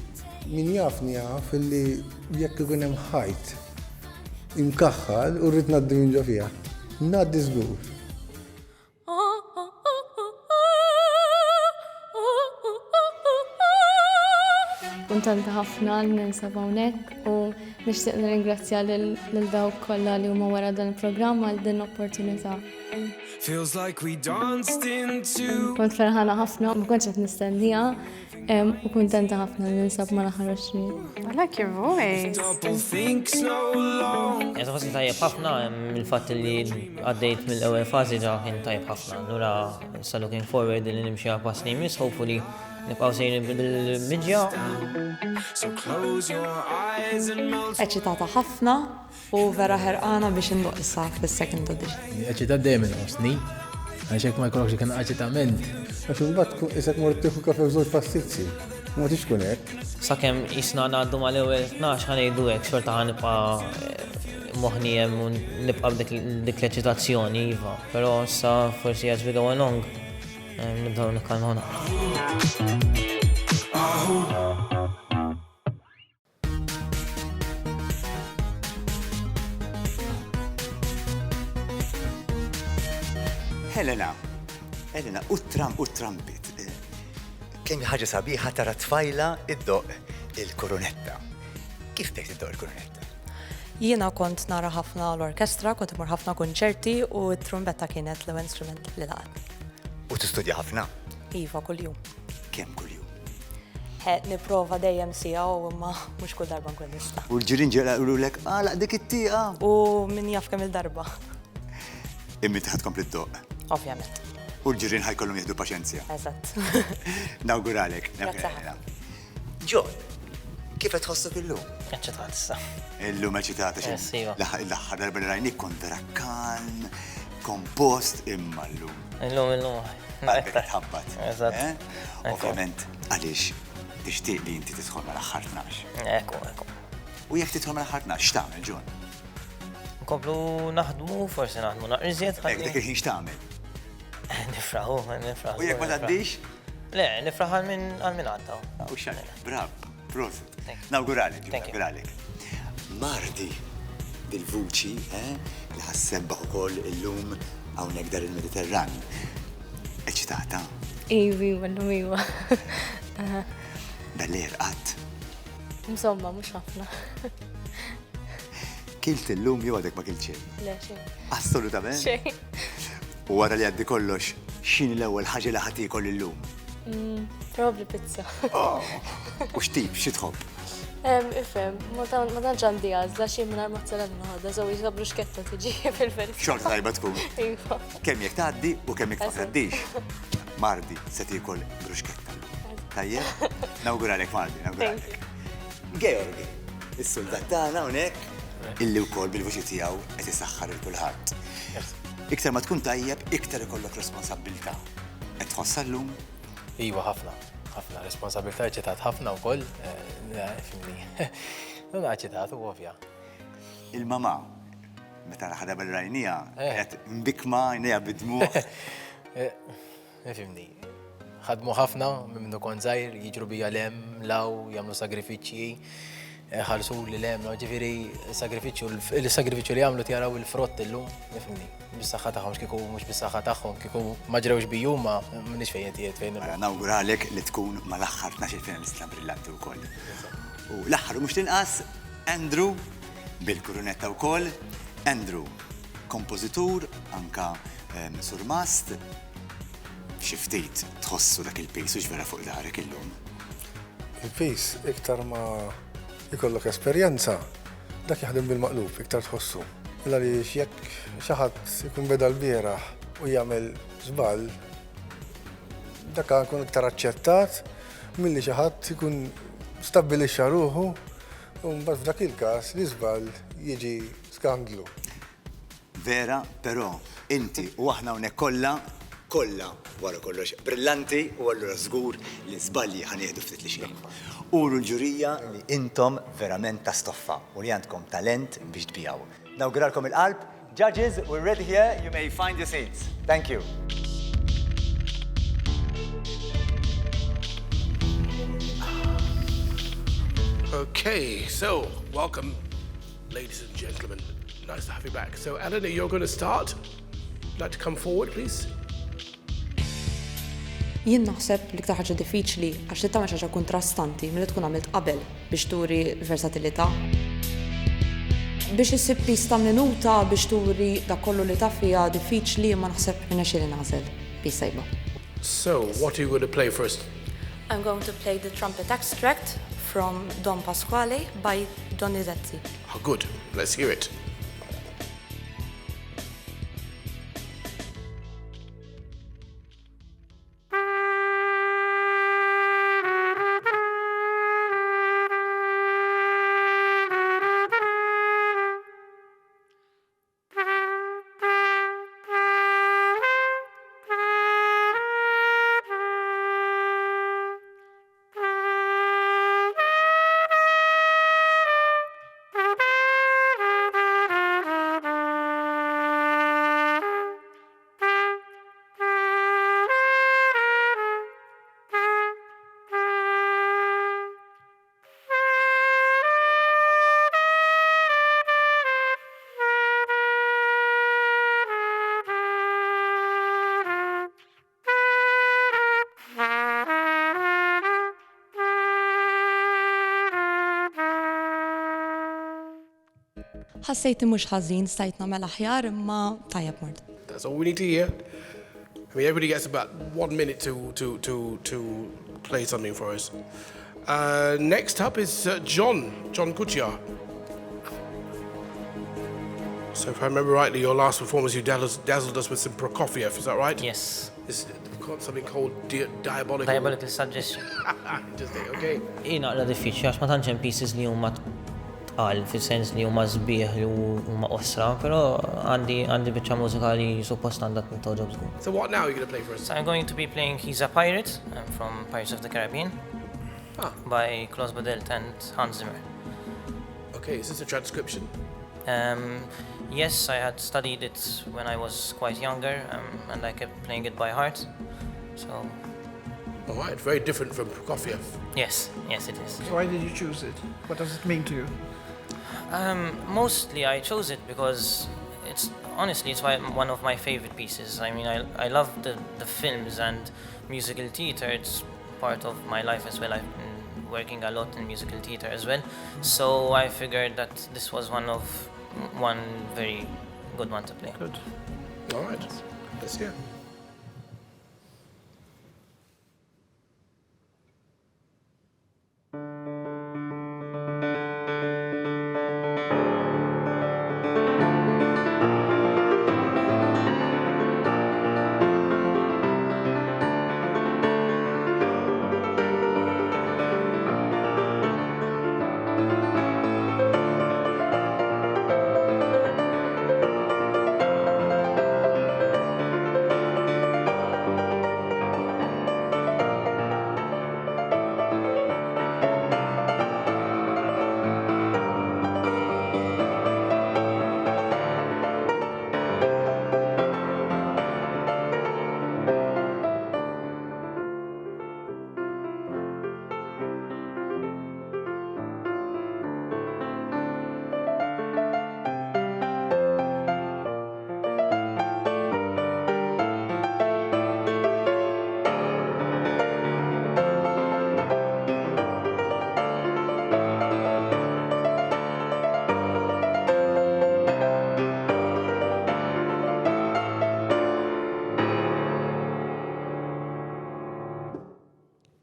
Min jafni jaf li jekk ikun hemm ħajt imkaħħal u rrid ngħaddi minn ġo fiha. Ngħaddi żgur. Kuntenta ħafna li ninsab hawnhekk u nixtieq nirringrazzja lil dawk kollha li huma wara dan il-programm għal din l-opportunità. Kont ferħana ħafna, ma kontx qed nistennija u kuntenta ħafna li ninsab ma l-aħħar 20. I like your voice. Ħosni tajjeb ħafna mill-fatt li għaddejt mill-ewwel fażi ġa kien tajjeb ħafna. Allura sa looking forward li nimxi għal pass nimis, hopefully nibqgħu sejrin bil-midja. Eċitata ħafna u vera ħerqana biex indoq issa fis-second audition. Eċitat dejjem inqosni, għaxek ma jkollokx kien eċitament. Għax imbagħad isek mort tieħu kafe f'żewġ pastizzi. Ma tix tkun hekk. Sakemm isna ngħaddu mal-ewwel 12 ħanejdu hekk xorta ħanibqa' moħħni hemm u nibqa' dik l-eċitazzjoni iva. Però issa forsi as we go along nibdew nikkalmawna. Elena, u trampit. Kemm ħaġa sabiħa tara tfajla id-doq il-koronetta. Kif tgħid id-doq il-koronetta? Jiena kont nara ħafna l-orkestra, kont imur ħafna konċerti u t-trumbetta kienet l-ewwel instrument li laqgħet. U tistudja ħafna? Iva, kuljum. Kemm kuljum? Nipprova dejjem sija u imma mhux kull darba nkun nista'. U l-ġirien ġelaqulek laq dik it-tieqa. U min jaf kemm il-darba. Immi tieħed kompli d-doq. Ovvjament. U l-ġirien ħajkollhom jieħdu paċenzja. Eżatt. Nawguralek. John, kif qed tħossok illum? Eċċitat issa. Illum eċċitata xi. L-aħħar darba li rajnik kont vera kalm, kompost imma llum. Illum. Għalbek tħabbat. Eżatt. Ovvjament, għaliex tixtieq li inti tidħol mal-aħħar 12. Ekku. U jekk tidħol mal-aħħar 12, x'tagħmel, John? Nkomplu naħdmu, forsi naħdmu naqriżiet. Dik il-ħin x'tagħmel? Nifraħu, nifraħu. U jekk ma taddix? Le, nifraħ għal-min għadda. U xak, brav, prosit. Nawguralek, nawguralek. Mardi, dil-vuċi, li ħassebbaħ ukoll illum hawnhekk dar il-Mediterran. Eċitata? Iwi, wallu iwa. Dalli irqat. Insomma, mhux ħafna. Kilt illum jew għadek ma kiltx? Le, xejn. Assolutament. Xejn. U wara li għaddi kollox, x'inhi l-ewwel ħaġa li ħadd ikol illum? Probably pizza. U x'tip, xi tħobb? Ifhem, ma tantx għandi għażla xi mingħajr mozzarella ħadda, żew jiżgħu bruschetta tiġi fil-verità. Xorta tajba tkun. Iva. Kemm jekk tgħaddi u kemm jekk ma tgħaddix. Mardi se tiekol bruschetta. Tajjeb? Nawguralek Mardi, nawguralek. Georgi, is-soldat tagħna hawnhekk illi wkoll bil-vuċi tiegħu qed isaħħar il kulħadd. Iktar ma tkun tajjeb, iktar ikollok responsabbiltà. Qed tħossha llum? Iwa ħafna, ħafna responsabilità ċetat ħafna wkoll, fimni. Non ċetat u ovvja. Il-mama, meta ħadha bil-rajnija, qed mbikma jnejha bid-dmuħ. Fimni. Ħadmu ħafna minnu kon żgħir, jiġru bija lem, law, jagħmlu sagrifiċċji, ħalsu li lem, ġifieri il-sagrifiċċju li jagħmlu tjaraw il-frott illum, nifhimni. Bis-saħħa tagħhom x'kieku mhux bis-saħħa tagħhom, kieku ma ġrewx bijum ma m'għandix fejn intijiet fejn. Nawguralek li tkun mal-aħħar 12 finalista brillanti wkoll. U l-aħħar mhux tinqas Andrew bil-kurunetta wkoll. Andrew, kompożitur, anka surmast. Xi ftit tħossu dak il-pejs u x'vera fuq darek illum? Il-pejs iktar ma jkollok esperjenza, dak jaħdem bil-maqlub, iktar tħossu. Illa li jekk xi ħadd ikun beda l-bieraħ u jagħmel żball, dak ikun iktar aċċettat milli xi ħadd ikun stabbilixxa ruħu u mbagħad f'dak il-każ li żball jiġi skandlu. Vera, però inti u aħna hawnhekk kollha wara kollox brillanti u allura żgur li żbalji ħanieħdu ftit li xejn. Uru l-ġurija li intom verament ta' stoffa u li għandkom talent biex tbijaw. Nawguralkom il-qalb. Judges, we're ready here. You may find your seats. Thank you. Okay, so welcome, ladies and gentlemen. Nice to have you back. So, Eleanor, you're going to start. You'd like to come forward, please? Jien naħseb li ktar ħaġa diffiċli għax li tagħmel ħaġa kontrastanti milli tkun għamilt qabel biex turi l-versatilità. Biex issib pista minuta biex turi dak kollu li taf fiha diffiċli ma naħseb li nexxieli nażel pista tajba. So, what are you going to play first? I'm going to play the trumpet extract from Don Pasquale by Donizetti. Oh, good. Let's hear it. Ħassejt mhux ħażin stajt nagħmel aħjar imma tajjeb mort. That's all we need to hear. I mean, everybody gets about 1 minute to play something for us. Next up is John Kuchia. So if I remember rightly, your last performance, you dazzled us with some Prokofiev, is that right? Yes. We've got something called Diabolical... Diabolical Suggestion. Interesting, okay. Naqra diffiċli għax ma tantx hemm pieces li huma tqal fis-sens li huma sbieħ li huma qosra, però għandi biċċa mużikali suppost għandha tintoġob żgur. So what now are you going to play for us? So I'm going to be playing He's a Pirate from Pirates of the Caribbean by Klaus Badelt and Hans Zimmer. Okay, is this a transcription? Yes, I had studied it when I was quite younger, and I kept playing it by heart. So. All right, very different from Prokofiev. Yes, it is. So why did you choose it? What does it mean to you? Mostly I chose it because it's one of my favorite pieces. I mean, I love the films and musical theater. It's part of my life as well. I've been working a lot in musical theater as well. So I figured that this was one very good one to play. Good. All right. Let's hear.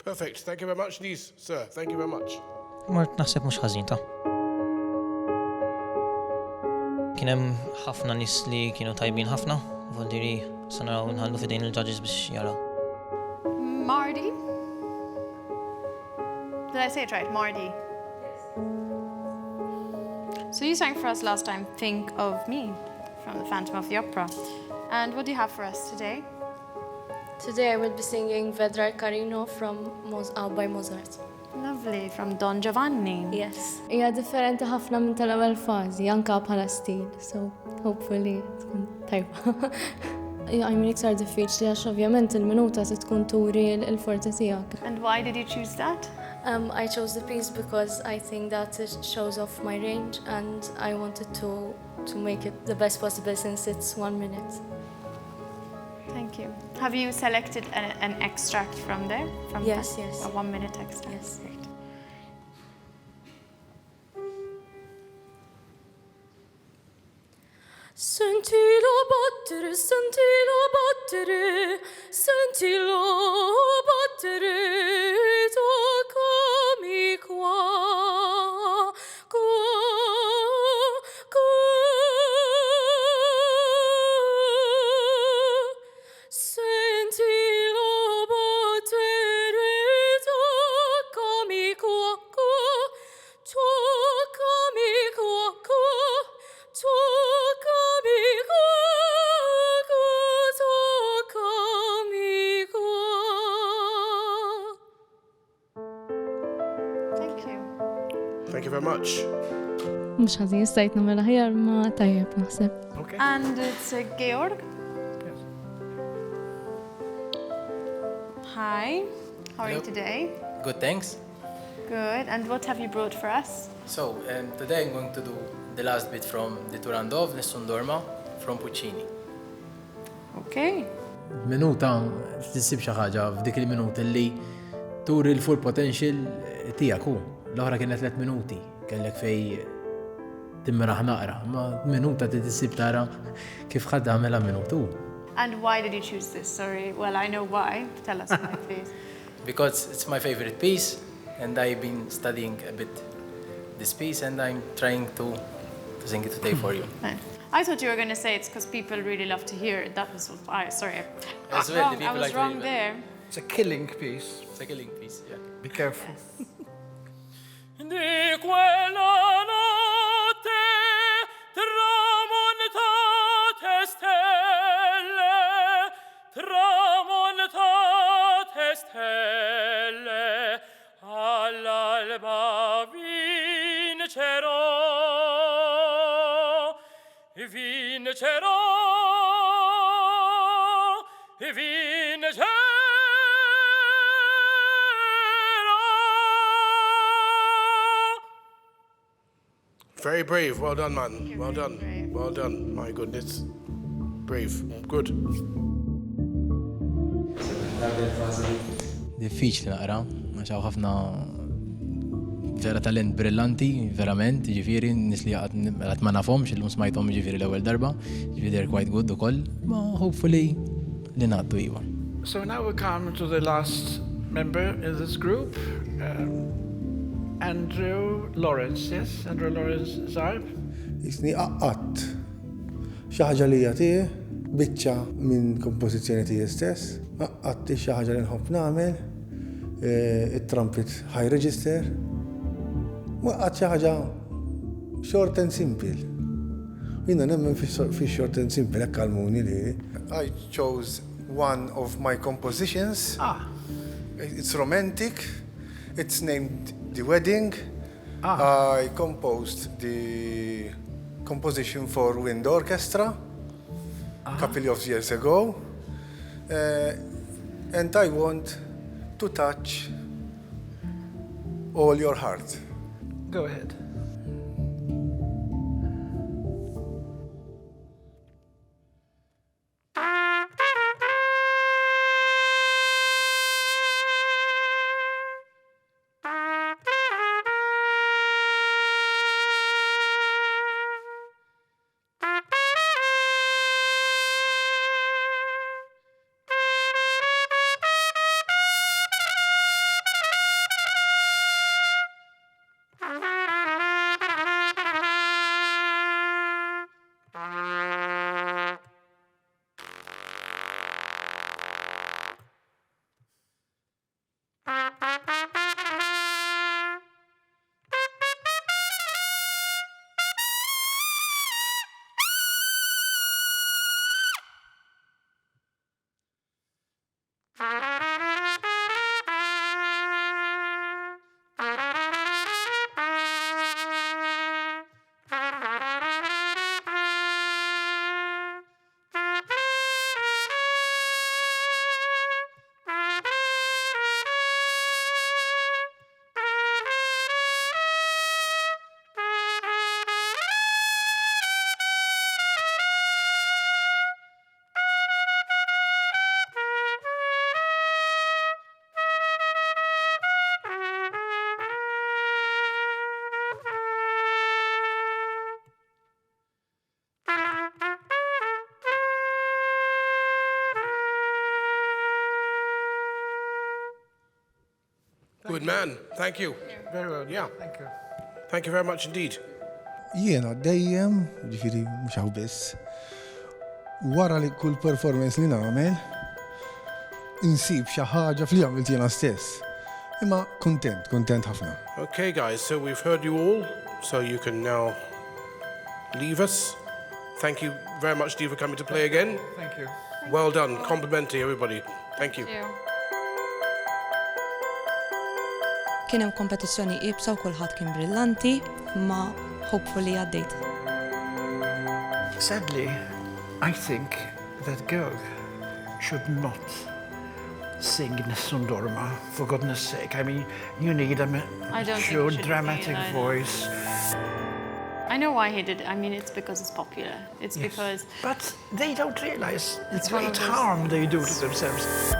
Perfect. Thank you very much, Nies, sir. Thank you very much. Mort naħseb mhux ħażin ta'. Kien hemm ħafna nies li kienu tajbin ħafna, vuol-diri se naraw nħallu f'idejn il-judges biex jaraw. Mardi? Did I say it right? Mardi? So you sang for us last time, Think of Me, from The Phantom of the Opera. And what do you have for us today? Today I will be singing Vedrar Carino by Mozart. Lovely, from Don Giovanni. Yes. Hija differenti ħafna minn tal-ewwel fażi, anke bħala stil, so hopefully tkun tajba. I mean, iktar diffiċli għax ovvjament il-minuta se tkun turi l-forti tiegħek. And why did you choose that? I chose the piece because I think that it shows off my range and I wanted to make it the best possible since it's 1 minute. Thank you. Have you selected an extract from there? Yes. A 1 minute extract? Yes. Great. Sentilo battere, sentilo battere, sentilo battere, toccami qua, sentilo battere, toccami qua, toccami qua, toccami qua. Thank you. Thank you very much. Mhux ħażin stajt nagħmel aħjar ma tajjeb naħseb. Okay. And it's Georg. Yes. Hi. How are you Hello. today? Good, thanks. Good. And what have you brought for us? So, today I'm going to do the last bit from the Turandot, Nessun Dorma, from Puccini. Okay. Minuta, tissib xi ħaġa f'dik il-minuta li turi l-full potential tiegħek hu. L-oħra kienet 3 minuti, kellek fej timmiraħ naqra, ma minuta tissib tara kif ħadd għamilha minutu. And why did you choose this? Sorry. Well, I know why. Tell us why, please. Because it's my favorite piece, and I've been studying a bit this piece, and I'm trying to sing it today for you. I thought you were going to say it's because people really love to hear it. That was why. Sorry. As well, the people I was like wrong really there. It's a killing piece. It's a killing piece, yeah. Be careful. Di quella notte tramontate stelle, tramontate stelle, all'alba vincerò. Very brave. Well done, man. Well done. Well done. My goodness. Brave. Good. Diffiċli naqra, għaxaw ħafna vera talent brillanti, verament, ġifiri, nis li għat ma nafhomx, illum smajthom ġifiri l-ewwel darba, ġifiri they're quite good ukoll, ma hopefully li ngħaddu iva. So now we come to the last member in this group, Andrew Lawrence, yes? Andrew Lawrence Zarb. Jisni qaqqat xi ħaġa li jagħtih biċċa minn kompożizzjoni tiegħi stess, qaqqatti xi ħaġa li nħobb nagħmel, it-trumpet high register, waqqat xi ħaġa short and simple. Jiena nemmen fi short and simple hekk għalmuni li. I chose one of my compositions. It's romantic. It's named The Wedding. I composed the composition for wind orchestra a couple of years ago. And I want to touch all your heart. Go ahead. Good man. Thank you. Very well. Yeah. Thank you. Thank you very much indeed. Jiena dejjem, ġifieri mhux hawn biss, wara li kull performance li nagħmel, insib xi ħaġa fli għamilt jiena stess. Imma kuntent ħafna. Okay, guys, so we've heard you all, so you can now leave us. Thank you very much, Steve, for coming to play again. Thank you. Well done. Complimentary, everybody. Thank you. Kien hemm kompetizzjoni iebsa u kulħadd kien brillanti, ma hopefully għaddejt. Sadly, I think that girl should not sing Nessun Dorma, for goodness sake. I mean, you need a mature, dramatic voice. I know why he did it. I mean, it's because it's popular. It's because... But they don't realize the It's one of great those- harm they do to themselves.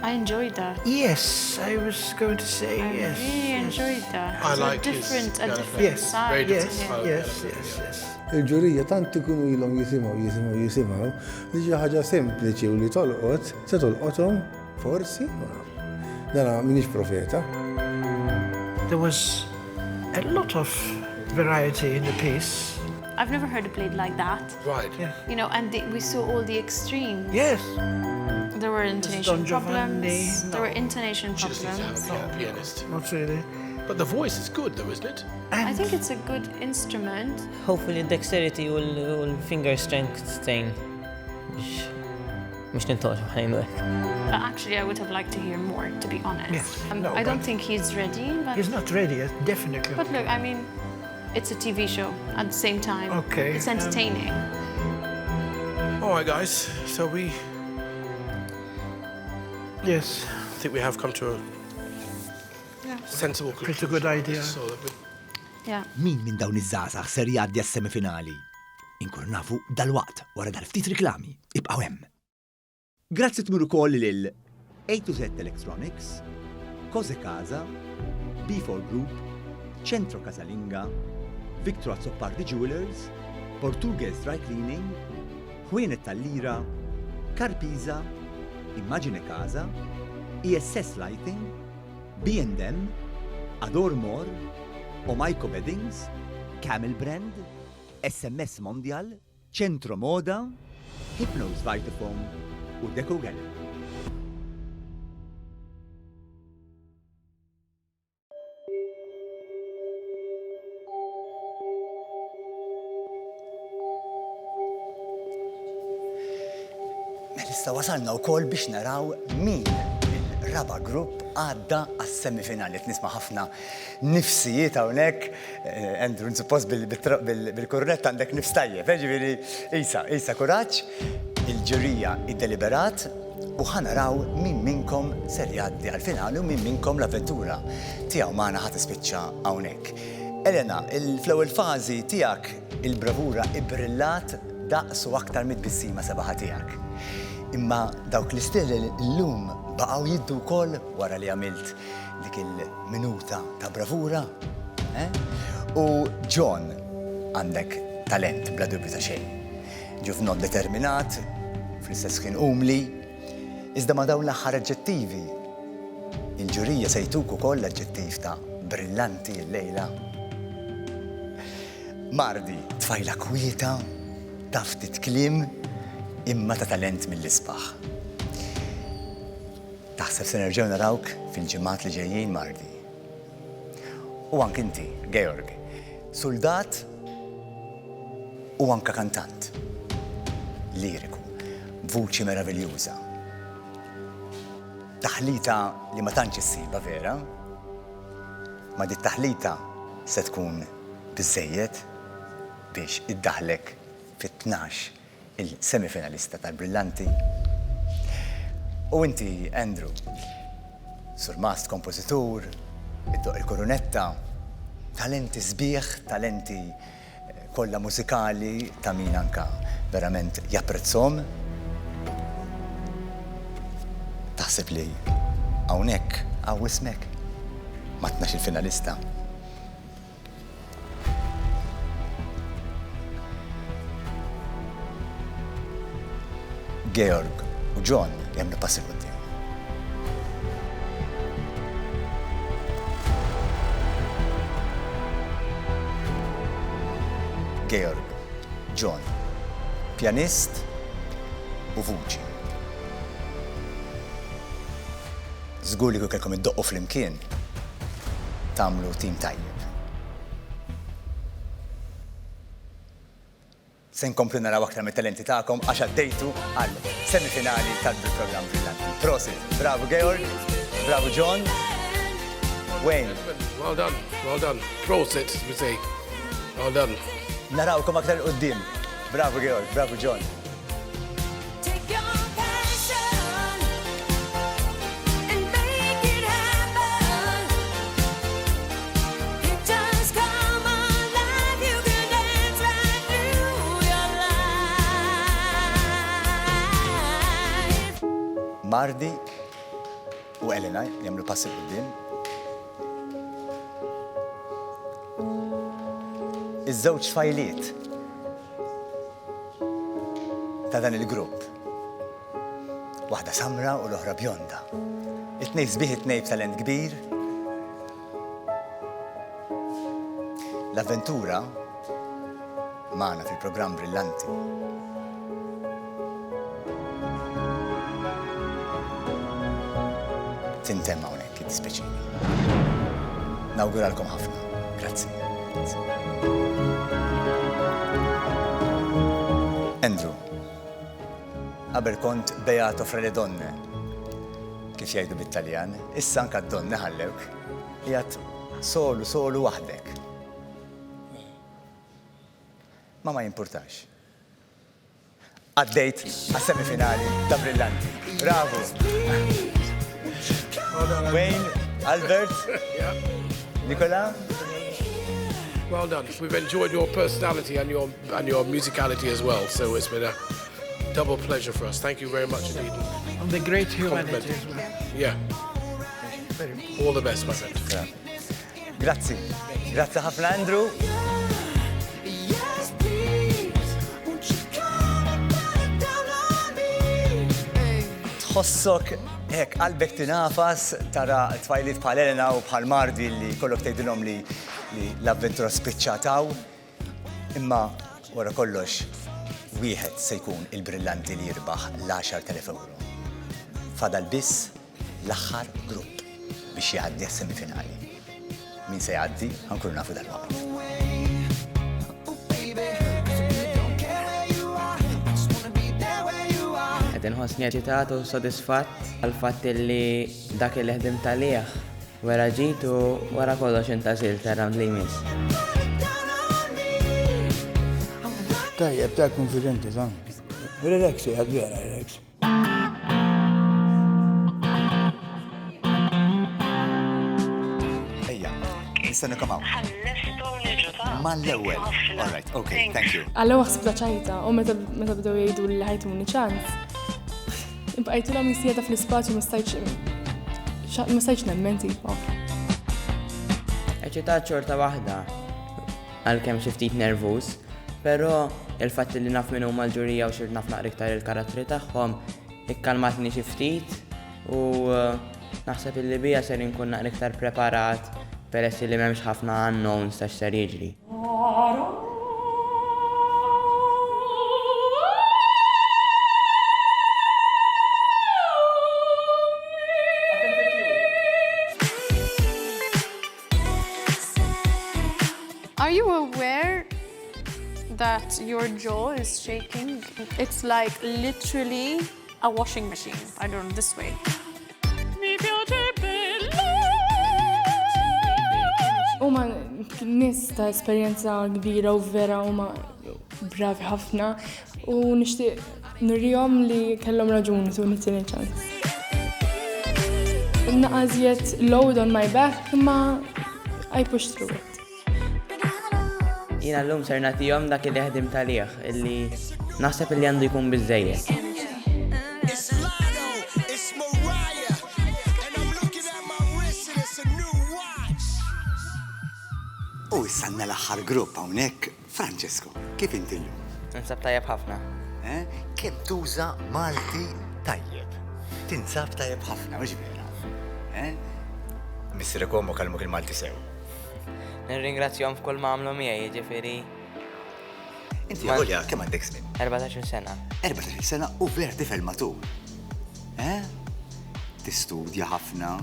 I enjoyed that. Yes, I was going to say I yes. really enjoyed that. I It's like a his different kind of different thing. Yes, side. Very different yes, style. yes. Il-ġurija tant ikunu ilhom jisimgħu li xi ħaġa sempliċi u li tolqot, se tolqothom forsi. Dana m'iniex profeta. There was a lot of variety in the piece. I've never heard it played like that. Right. Yeah. You know, and we saw all the extremes. Yes. There were intonation Don Giovanni, problems. There were no. intonation She just needs to problems. have a pianist. Not really. But the voice is good, though, isn't it? I think it's a good instrument. Hopefully dexterity u l-finger strength thing. Mux nintoġ ħajnu But actually, I would have liked to hear more, to be honest. Yes. No, I don't but- think he's ready. But, He's not ready yet, definitely. but look, I mean, it's a TV show at the same time. Okay, It's entertaining. All right, guys. So Yes. I think we have come to a sensible conclusion. Pretty good idea. Yeah. Min minn dawn iż-żgħażagħ ser jgħaddi għas-semifinali? Inkunu nafu dal-waqt wara dal-ftit riklami. Ibqgħu hemm. Grazzi tmur ukoll lil A to Z Electronics, Cose Casa, B4 Group, Centro Casalinga, Victor Azzopardi Jewelers, Portuguese Dry Cleaning, Ħwienet tal-Lira, Carpisa, Immagine Casa, ESS Lighting, B&M, Ador More, Omajko Beddings, Camel Brand, SMS Mondial, Centro Moda, Hypnose Vitafoam u Deco Gallery. Issa wasalna wkoll biex naraw min il-raba grupp għadda għas-semifinali. Nisma' ħafna nifsijiet hawnhekk. Andrew, suppost bil-kurrett għandek nifs tajjeb, ġifieri isa kuraġġ, il-ġurija iddeliberat u ħanaraw min minnkom ser jgħaddi għall-finali u min minnkom l-avventura tiegħu magħna ħadd ispiċċa hawnhekk. Elena, fl-ewwel fażi tiegħek il-bravura ibrillat daqsu aktar mid-bissima sabaħa tiegħek. Imma dawk l-istil l-lum baqgħu jiddu wkoll wara li għamilt dik il-minuta ta' bravura. U John, għandek talent bla dubju ta' xejn. Ġuvnod determinat, fl-istess kien umli, iżda ma dawn l-aħħar aġġettivi. Il-ġurija se jtuk ukoll l-aġġettiv ta' brillanti l-lejla. Mardi, tfajla kwieta, taf titkliem, imma ta' talent mill-isbaħ. Taħseb se nerġgħu narawk fil-ġimgħat li ġejjin, Mardi. U anke inti, Georg, soldat u anke kantant. Liriku, vuċi meraviljuża. Taħlita li ma tantx issiba vera, ma dit taħlita se tkun biżżejjed biex iddaħlek fit-12 il-semifinalista tal-Brillanti. U inti, Andrew, surmast kompożitur, iddoq il-korunetta, talenti sbieħ, talenti kollha mużikali ta' min anka verament japprezzhom. Taħseb li hawnhekk hawn ismek ma tnax il-finalista. Georg u John jagħmlu passi quddiem. Georg, John, pjanist u vuċi. Żgur li kieku kellkom iddoqqu flimkien tagħmlu tim tajjeb. Se nkomplu naraw aktar mit-talenti tagħkom għax għaddejtu għal semifinali tal-programm Brillanti. Prosit, bravo Georg, bravo John. Wayne. Well done. Prosit, we say. Well done. Narawkom aktar qudiem. Bravo Georg, bravo John. Mardi u Elena jagħmlu passi quddiem. Iż-żewġ fajliet ta' dan il-grupp. Waħda samra u l-oħra bjonda. It-tnejn sbieħ it-tnejn b'talent kbir. L-avventura magħna fil-programm Brillanti. Tintemma hawnhekk, id-dispeċini. Nawguralkom ħafna. Grazzi. Andrew, qabel kont beato fra le donne, kif jgħidu bit-Taljan, issa anke d-donne ħallewk qiegħed solu waħdek. ma jimpurtax. Għaddejt għas-semifinali ta' Brillanti. Bravo! Wayne, Albert, Nicola? Well done. We've enjoyed your personality and your musicality as well, so it's been a double pleasure for us. Thank you very much indeed. And the great humanity as well. Yeah. All the best, my friend. Grazzi. Grazzi ħafna, Andrew. Tħossok hekk qalbek tinafas tara tfajliet bħal Elena u bħal Mardi li kollok tgħidilhom li l-avventura spiċċataw, imma wara kollox wieħed se jkun il-Brillanti li jirbaħ l-10,000 euro. Fadal biss l-aħħar grupp biex jgħaddi għas-semifinali. Min se jgħaddi ħankunu nafu dal-waqt. Inħossni aġitat u sodisfatt għal-fatt li dak li ħdimt għalih wara ġitu wara kollox intażilt around li jmiss. Tajjeb, ta' konfidenti, ta' relaxi, għadvera, relax. Ejja, nistennu kamaw. Mal-ewwel. All right, okay, thank you. Għallu għaxsib ċajta, u meta bdew jgħidu li ħajtuni ċans. Bqajtu l-għam jisieta fl-spazju mistajċ nemmenti. Eċitat xorta wahda, għal-kem xiftit nervus, pero il-fatt li naf minnu mal-ġurija u xirt naf naqriktar il-karattri taħħom, ikkalmatni xiftit u naħseb il-li bija ser inkun naqriktar preparat peress li memx ħafna unknowns ta' xser jiġri. Are you aware that your jaw is shaking? It's like literally a washing machine. I don't know, this way. Uma nis ta' esperienza kbira u vera huma bravi ħafna u nixtieq nurjom li kellhom raġuni tu nittini ċans. Naqażiet load on my back imma I pushed through it. Jina l-lum ser natijom dak li ħdim talih, illi naħseb li għandu jkun bizzejiet. U issanna l-aħħar grupp hawnhekk, Francesco, kif inti llum? Ninsab tajjeb ħafna. Kemm tuża Malti tajjeb. Tinsab tajjeb ħafna, mhux vera. Missir Komo kalmuk il-Malti sew. Nirringrazzjom f'kull ma għamlu miegħi, ġifieri. Inti għolja, kemm għandek żmien? 14 sena. 14 sena u verdi fil-matur. Tistudja ħafna,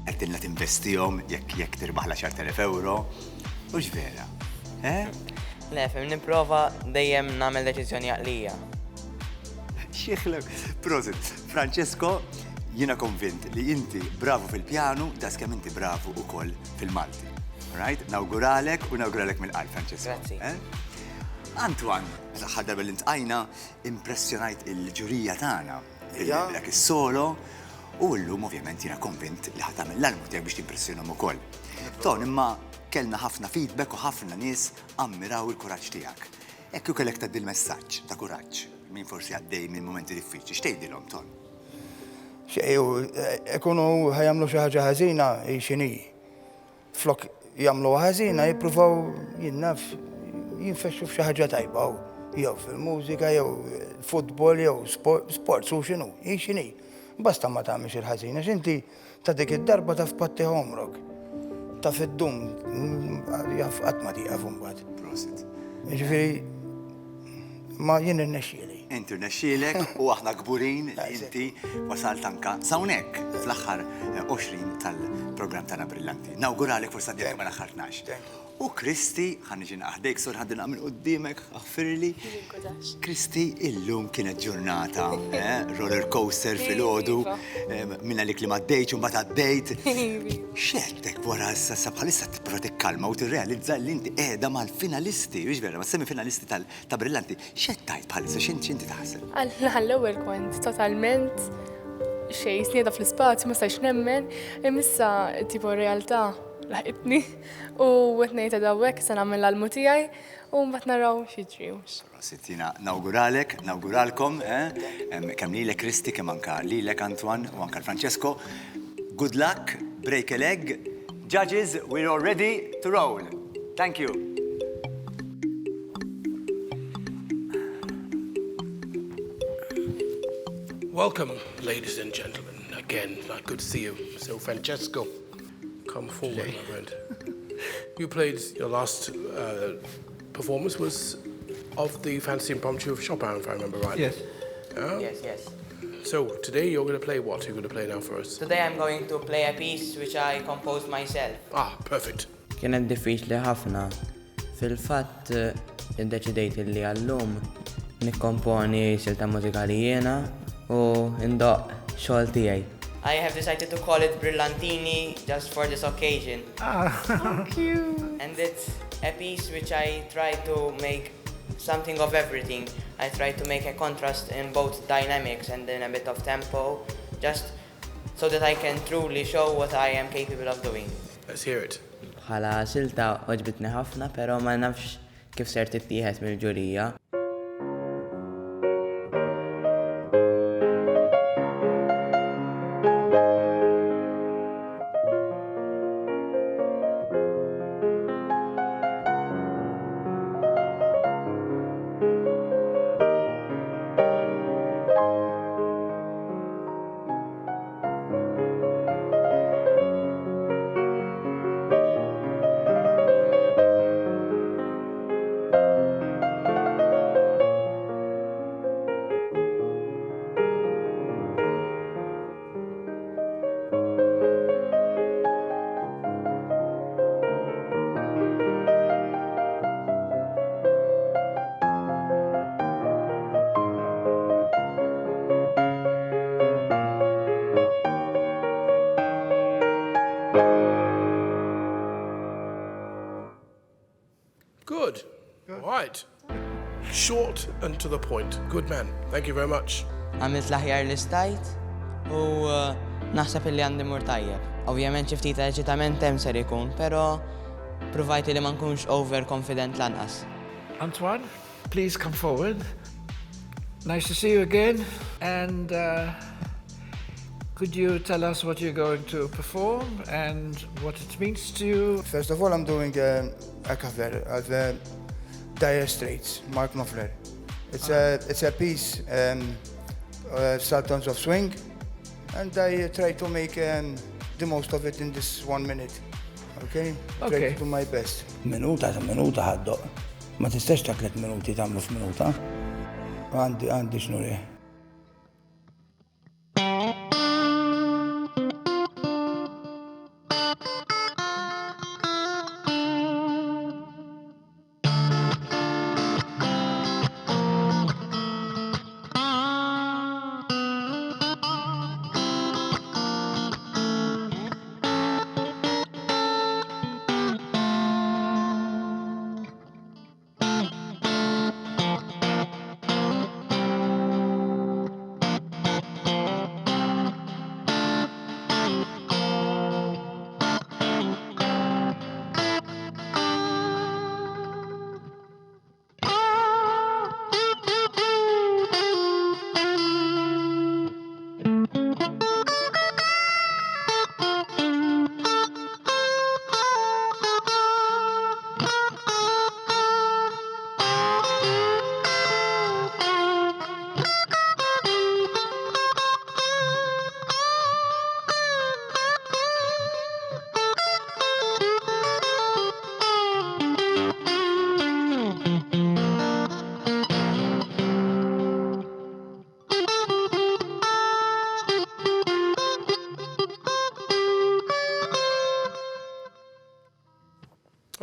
qed tinvestihom jekk tirbaħ l-10,000 euro. Mhux vera. Le, fim nipprova dejjem nagħmel deċiżjoni għaqlija. Xieħlek, prosit, Francesco, jiena konvint li inti bravu fil-pjanu, das kemm inti bravu ukoll fil-Malti. Right? Nawguralek u nawguralek mill-qalb, Francesco. Grazzi. Antoine, meta ħadda bil-intqajna, impressjonajt il-ġurija tagħna, dak is-solo, u llum ovvjament jiena konvint li ħadd tagħmel l-almu tiegħek biex timpressjonhom ukoll. Ton, imma kellna ħafna feedback u ħafna nies ammiraw il-kuraġġ tiegħek. Hekk u kellek tgħaddi l-messaġġ ta' kuraġġ min forsi għaddej minn momenti diffiċli. X'tgħidilhom, Ton? Ikunu ħajamlu xi ħaġa ħażina x'inhi. Flok jagħmlu ħażina jippruvaw jinnaf jinfexxu f'xi ħaġa tajba jew fil-mużika jew futbol jew sports u x'inhu, x'inhi. Basta ma tagħmilx il-ħażina x'inti ta' dik id-darba ta' f'patti homrok. Ta' fid-dum qatt ma tieqaf imbagħad. Prosit. Jiġifieri ma jien irnexxieli. Inti rnexxielek u aħna kburin li inti wasalt anka hawnhekk fl-aħħar 20 tal-programm tagħna Brillanti. Nawguralek forsi għaddejk ma naħħar 12. U Kristi, ħanniġi naħdejk sor ħaddin minn qoddimek, ħaffirli. Kristi, illum kienet ġurnata, roller coaster fil-ħodu, minna li klima d-dejt, un bat għaddejt. Xettek wara s-sassa bħalissa t-prova t-kalma u t-realizza li inti edha mal-finalisti, biex vera, ma semi-finalisti ta' Brillanti. Xettajt bħalissa, xinti taħseb? Għall-ewel kont totalment xej snieda fl-spazju, ma stajx nemmen, imissa tipo realtà laħitni u għetnejt għadawek sa namel l-almu tijaj u mbat naraw xieġri. Sittina, nawguralkom, kem li l Kristi, kem anka li l Antoine u anka Francesco. Good luck, break a leg. Judges, we're all ready to roll. Thank you. Welcome, ladies and gentlemen. Again, good to see you. So, Francesco, come forward, my friend. You played your last performance was of the Fantasy Impromptu of Chopin, if I remember right. Yes. Yes. So, today you're going to play what? You're going to play now for us? Today I'm going to play a piece which I composed myself. Perfect. Kienet diffiċli ħafna. Fil-fatt, iddeċidejt li għallum nikkomponi silta mużikali jiena u indoq xogħol tiegħi. I have decided to call it Brillantini just for this occasion. Oh, cute. And it's a piece which I try to make something of everything. I try to make a contrast in both dynamics and in a bit of tempo, just so that I can truly show what I am capable of doing. Let's hear it. Bħala silta oġbitni ħafna, pero ma nafx kif ser tittieħed mill-ġurija. Good. All right. Short and to the point. Good man. Thank you very much. Għamilt l-aħjar li stajt u naħseb li għandi mur tajjeb. Ovvjament xi ftit eċitament hemm ser ikun, però provajti li ma nkunx overconfident lanqas. Antoine, please come forward. Nice to see you again. And could you tell us what you're going to perform and what it means to you? First of all, I'm doing a cover of Dire Straits, Mark Knopfler. It's a piece, Sultans of Swing, and I try to make the most of it in this 1 minute. Okay? Okay. Try to do my best. Minuta ħaddoq. Ma tistax ta' 3 minuti tagħmlu f'minuta. Għandi xnuri.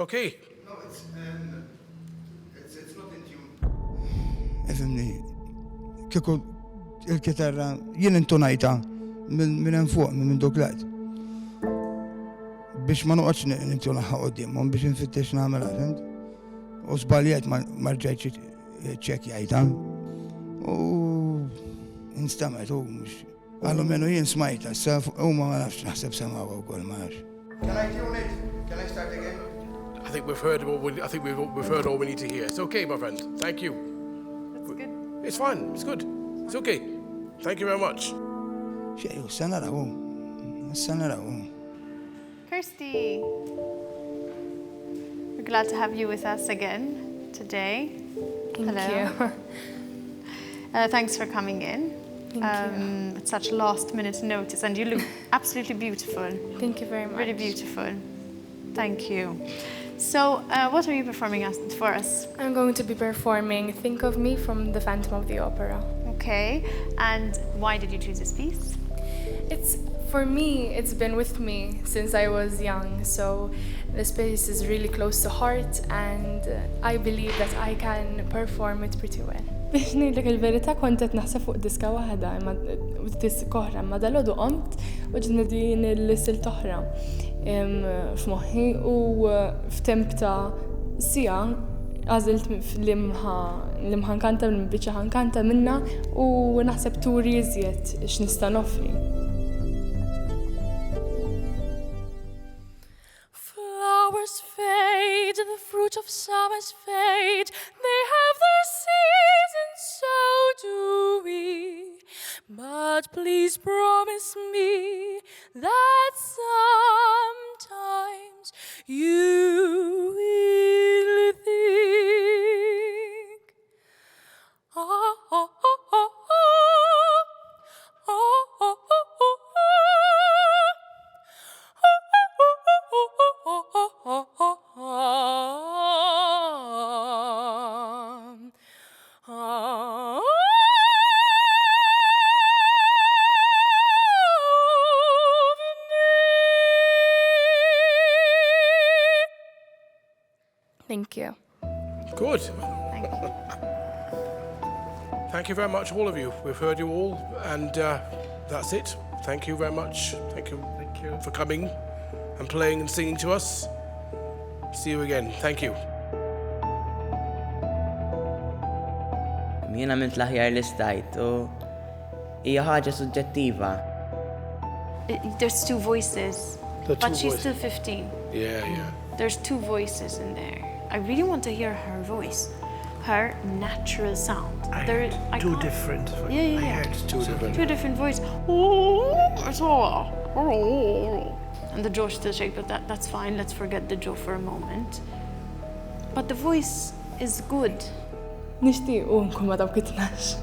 Okay. No, it's not in tune. Ifimni, kieku il-kitarra jien intonajta minn hemm fuq minn doklat. Biex ma noqgħodx nintunaħħa qudiemhom biex infittex nagħmilha, fimt? U żbaljat ma rġajtx ċekkjajta. U instamet u mhux. Għallu menu jien smajta, issa huma ma nafx naħseb semgħu wkoll ma nafx. Can I tune it? Can I start again? I think we've heard all we need to hear. It's okay, my friend. Thank you. That's good. It's fine. It's good. It's okay. Thank you very much. Xejn, issa naraw. Issa naraw. Kirsty, we're glad to have you with us again today. Thank Hello. Thanks for coming in. Thank you. At such last-minute notice, and you look absolutely beautiful. Thank you very much. Really beautiful. Thank you. So, what are you performing for us? I'm going to be performing Think of Me from The Phantom of the Opera. Okay, and why did you choose this piece? For me, it's been with me since I was young, so this piece is really close to heart, and I believe that I can perform it pretty well. Biex ngħidlek il-verità kont qed naħseb fuq diska waħda, disk oħra, ma dalgħodu qomt u ġietni din il-silt oħra f'moħħi u f'temp ta' sija għażilt li ħankanta mill-biċċa ħankanta minnha u naħseb turi iżjed x'nista' nofri. Flowers fade, the fruit of summers fade. They have their seasons, so do we. But please promise me that sometimes you will think. Oh, oh, oh, oh, oh. Oh, oh, oh, oh, Thank you. Good. Thank you. Thank you very much, all of you. We've heard you all, and that's it. Thank you very much. Thank you for coming and playing and singing to us. See you again. Thank you. Jiena mint l-aħjar li stajt u hija ħaġa suġġettiva. There's two voices, but she's still 15. Yeah. There's two voices in there. I really want to hear her voice, her natural sound. Two different. Yeah. I heard Two different voices. And the jaw still shake, but that's fine. Let's forget the jaw for a moment. But the voice is good. Nixtiequ nkun ma dawk it-tnax.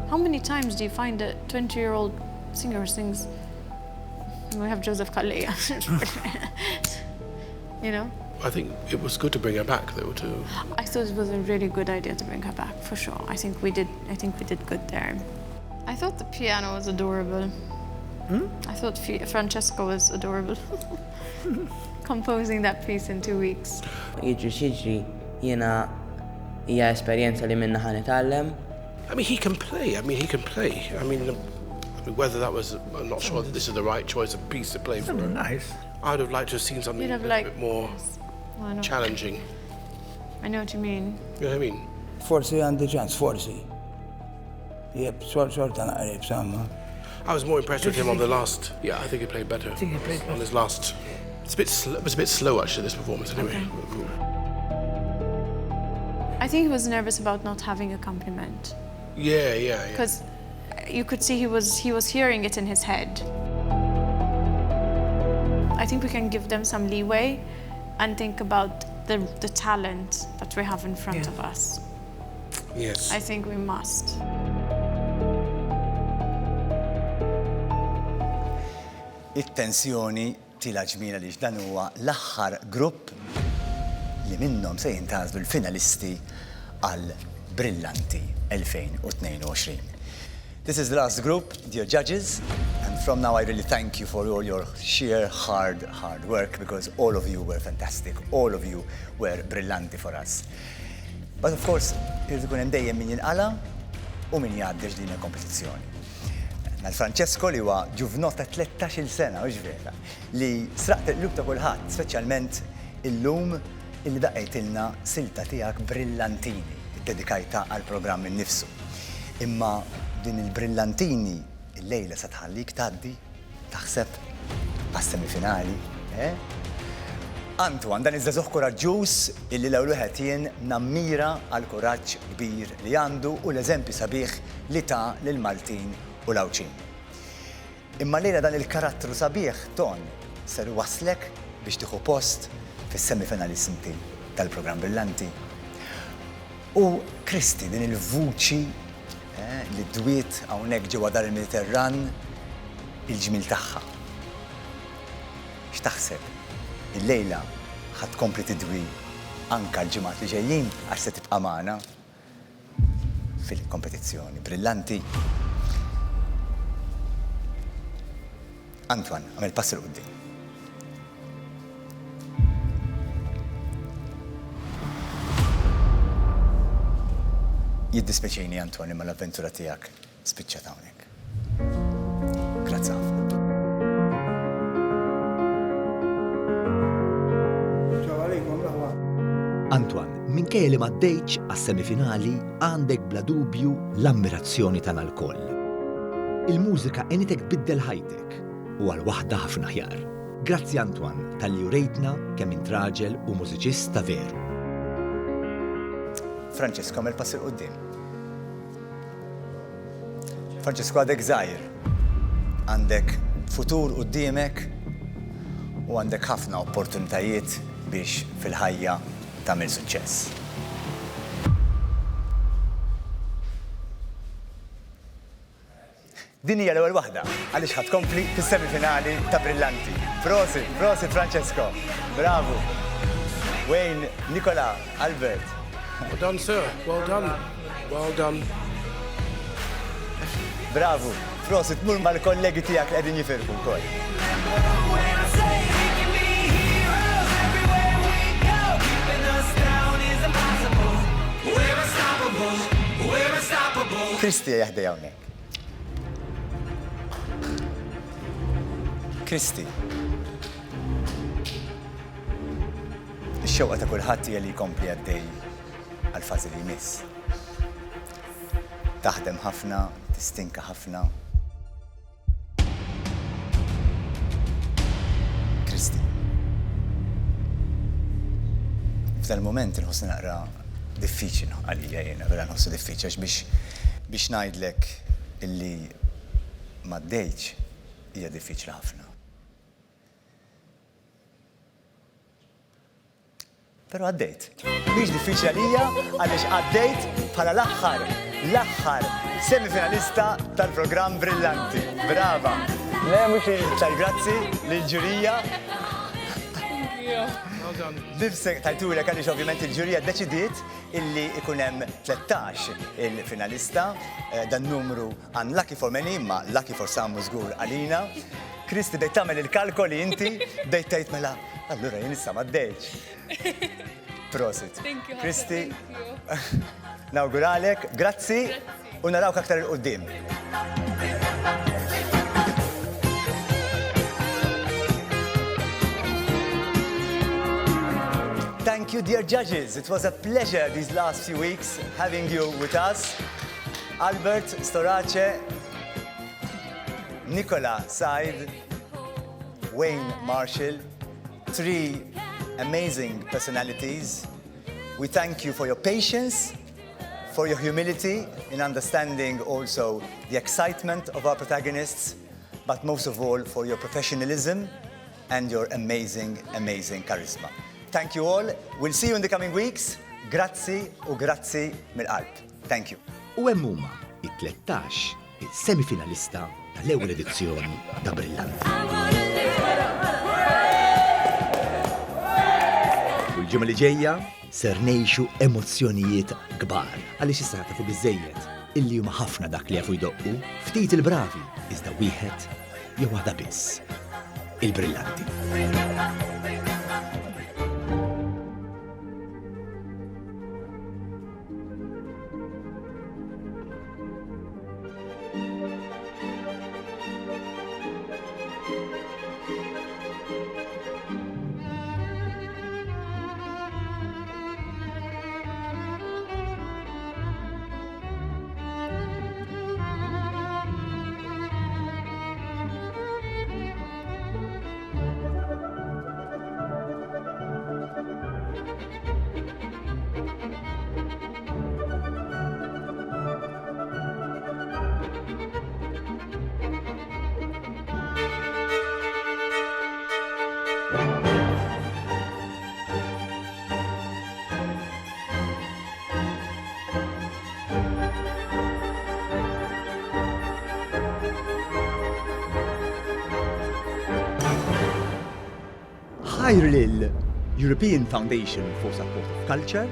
How many times do you find a 20-year-old singer sings? We have Joseph Kalea. You know? I think it was good to bring her back, though, too. I thought it was a really good idea to bring her back, for sure. I think we did good there. I thought the piano was adorable. I thought Francesco was adorable. Composing that piece in 2 weeks. Jiġri jiena hija esperjenza li minna ħanitgħallem. I mean, he can play. I mean, whether that was, I'm not sure that this is the right choice of piece to play for her. Nice. I would have liked to have seen something a bit more challenging. I know what you mean. You know what I mean? Forsi għandi ċans, forsi. Jeb, sorta naqrib, samma. I was more impressed with him on the last. Yeah, I think he played better. On his last. It was a bit slow, actually, this performance, anyway. Okay. I think he was nervous about not having accompaniment. Yeah. Because you could see he was hearing it in his head. I think we can give them some leeway and think about the talent that we have in front of us. Yes. I think we must. It-tensjoni tila ġmila li dan huwa l-aħħar grupp li minnhom se jintgħażlu l-finalisti għal Brillanti 2022. This is the last group, dear judges, and from now I really thank you for all your sheer hard work because all of you were fantastic. All of you were brillanti for us. But of course, irridu kun hemm dejjem min jinqala u min jgħaddex din il-kompetizzjoni. Francesco li huwa ġuvnot ta' 13-il sena, mhux vera, li sraqt il-qlub ta' kulħadd, speċjalment illum illi daqqejtilna silta tiegħek brillantini, dedikajta għall-programm innifsu. Imma din il-brillantini il-lejla se tħallik tgħaddi taħseb għas-semifinali, Antoine, dan iż-żagħżugħ kuraġġuż illi l-ewwel wieħed jien nammira għal kuraġġ kbir li għandu u l-eżempju sabiħ li ta' lil Maltin u l-Awċin. Imma lejla dan il-karattru sabiħ ton ser waslek biex tieħu post fis-semifinalisti tal-programm Brillanti. U Kristi din il-vuċi li dwiet hawnhekk ġewwa dar il-Mediterran il-ġmil tagħha. X'taħseb? Il-lejla ħadd kompli tidwi anka l-ġimgħat li ġejjin għax se tibqa' magħna fil-kompetizzjoni Brillanti. Antoine, għamel pass il-qudiem. Jiddispeċini Antoine imma l-avventura tiegħek spiċċat hawnhekk. Grazzi ħafna. Antoine, minkejja li m'għaddejtx għas-semifinali għandek bla dubju l-ammirazzjoni tagħna l-koll. Il-mużika enitek tbiddel ħajtek u għal waħda ħafna ħjar. Grazzi Antoine tal-li urejtna kemm int raġel u mużiċist ta' veru. Francesco, għamel pass il-qoddim. Francesco, għadek żgħir. Għandek futur qudiemek u għandek ħafna opportunitajiet biex fil-ħajja tagħmel suċċess. Din hija l-ewwel waħda għaliex ħadd kompli fis-semifinali ta' Brillanti. Prosit Francesco. Bravo. Wayne, Nicola, Albert. Well done, sir. Well done. Well done. Bravo. Prosit mur mal-kollegi tiegħek li qegħdin jifirku wkoll. Kristi jaħdej hawnhekk. Kristi. Ix-xewqa ta' kulħadd hija li jkompli għaddej għall-fażi li jmiss. Taħdem ħafna, tistinka ħafna. Kristi. F'dan il-moment inħossni naqra diffiċli għalija jiena, vera nħossu diffiċli biex ngħidlek illi m'għaddejtx hija diffiċli ħafna. Però għaddejt. Mhix diffiċli għalija għaliex għaddejt bħala l-aħħar semifinalista tal-programm Brillanti. Brava. Le mhux tal grazzi lill-ġurija. Nifsek tajtulek għaliex ovvjament il-ġurija ddeċidiet illi ikun hemm 13 il-finalista, dan numru unlucky for many, ma lucky for some żgur għalina. Kristi dejt tagħmel il-kalkoli inti, dejt tgħid mela, allura jien issa m'għaddejtx. Prosit. Kristi, nawguralek, grazzi u narawk aktar il-qudiem. Thank you, dear judges. It was a pleasure these last few weeks having you with us. Albert Storace, Nicola Said, Wayne Marshall, 3 amazing personalities. We thank you for your patience, for your humility in understanding also the excitement of our protagonists, but most of all for your professionalism and your amazing, amazing charisma. Thank you all. We'll see you in the coming weeks. Grazzi u grazzi mill-qalb. Thank you. U hemm huma it-13 il-semifinalista tal-ewwel edizzjoni ta' Brillanti. U l-ġimgħa li ġejja ser ngħixu emozzjonijiet kbar għaliex issa tafu biżżejjed illi huma ħafna dak li jafu jdoqqu, ftit il-bravi iżda wieħed jew waħda biss. Il-Brillanti. Ħajr lil European Foundation for Support of Culture,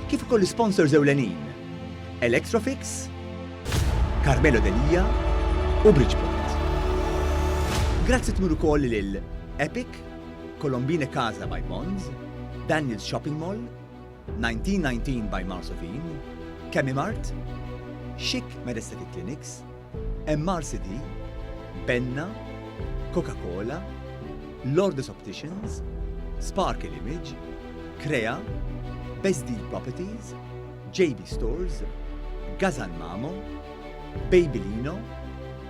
kif ukoll sponsors ewlenin Electrofix, Carmelo Delia u Bridgeport. Grazzi tmur ukoll lil Epic, Colombine Casa by Mons, Daniel's Shopping Mall, 1919 by Marsovin, Chemimart, Chic Medestatic Clinics, MRCD, Benna, Coca-Cola, Lourdes Opticians, Sparkle Image, Crea, Best Deal Properties, JB Stores, Gazan Mamo, Babylino,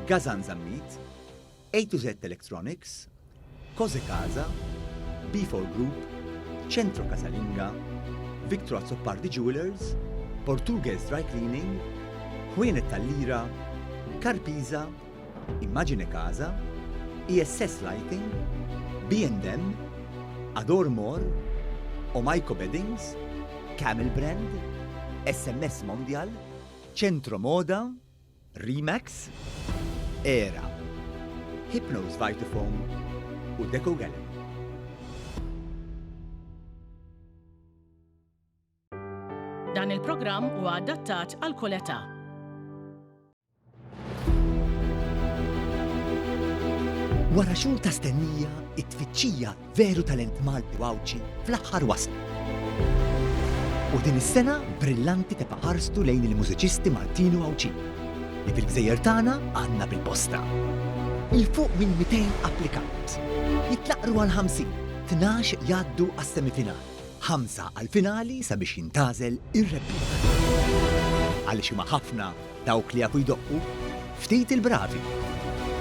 Gazan Zammit, A to Z Electronics, Cose Casa, B4 Group, Centro Casalinga, Victor Azzopardi Jewelers, Portuguese Dry Cleaning, Huenet Tallira, Carpisa, Immagine Casa, ESS Lighting, B&M, Adore More, Omaiko Beddings, Camel Brand, SMS Mondial, Centro Moda, Remax, Era, Hypnose Vitafoam u Deco Gallery. Dan il-programm huwa adattat għal kull età. Wara xhur ta' stennija, it-tfittxija veru talent Malti wawċi fl-aħħar waslu. U din is-sena Brillanti tibqa' ħarstu lejn il-mużiċisti Maltini wawċi li fil-Gżejjer tagħna għandna bil-posta. Il-fuq minn 200 applikant. Jitlaqru għal 50, 12 jgħaddu għas-semifinali, 5 għal-finali sabiex jintażel ir-rebbieħ. Għaliex huma ħafna dawk li jafu jdoqqu, ftit il-bravi.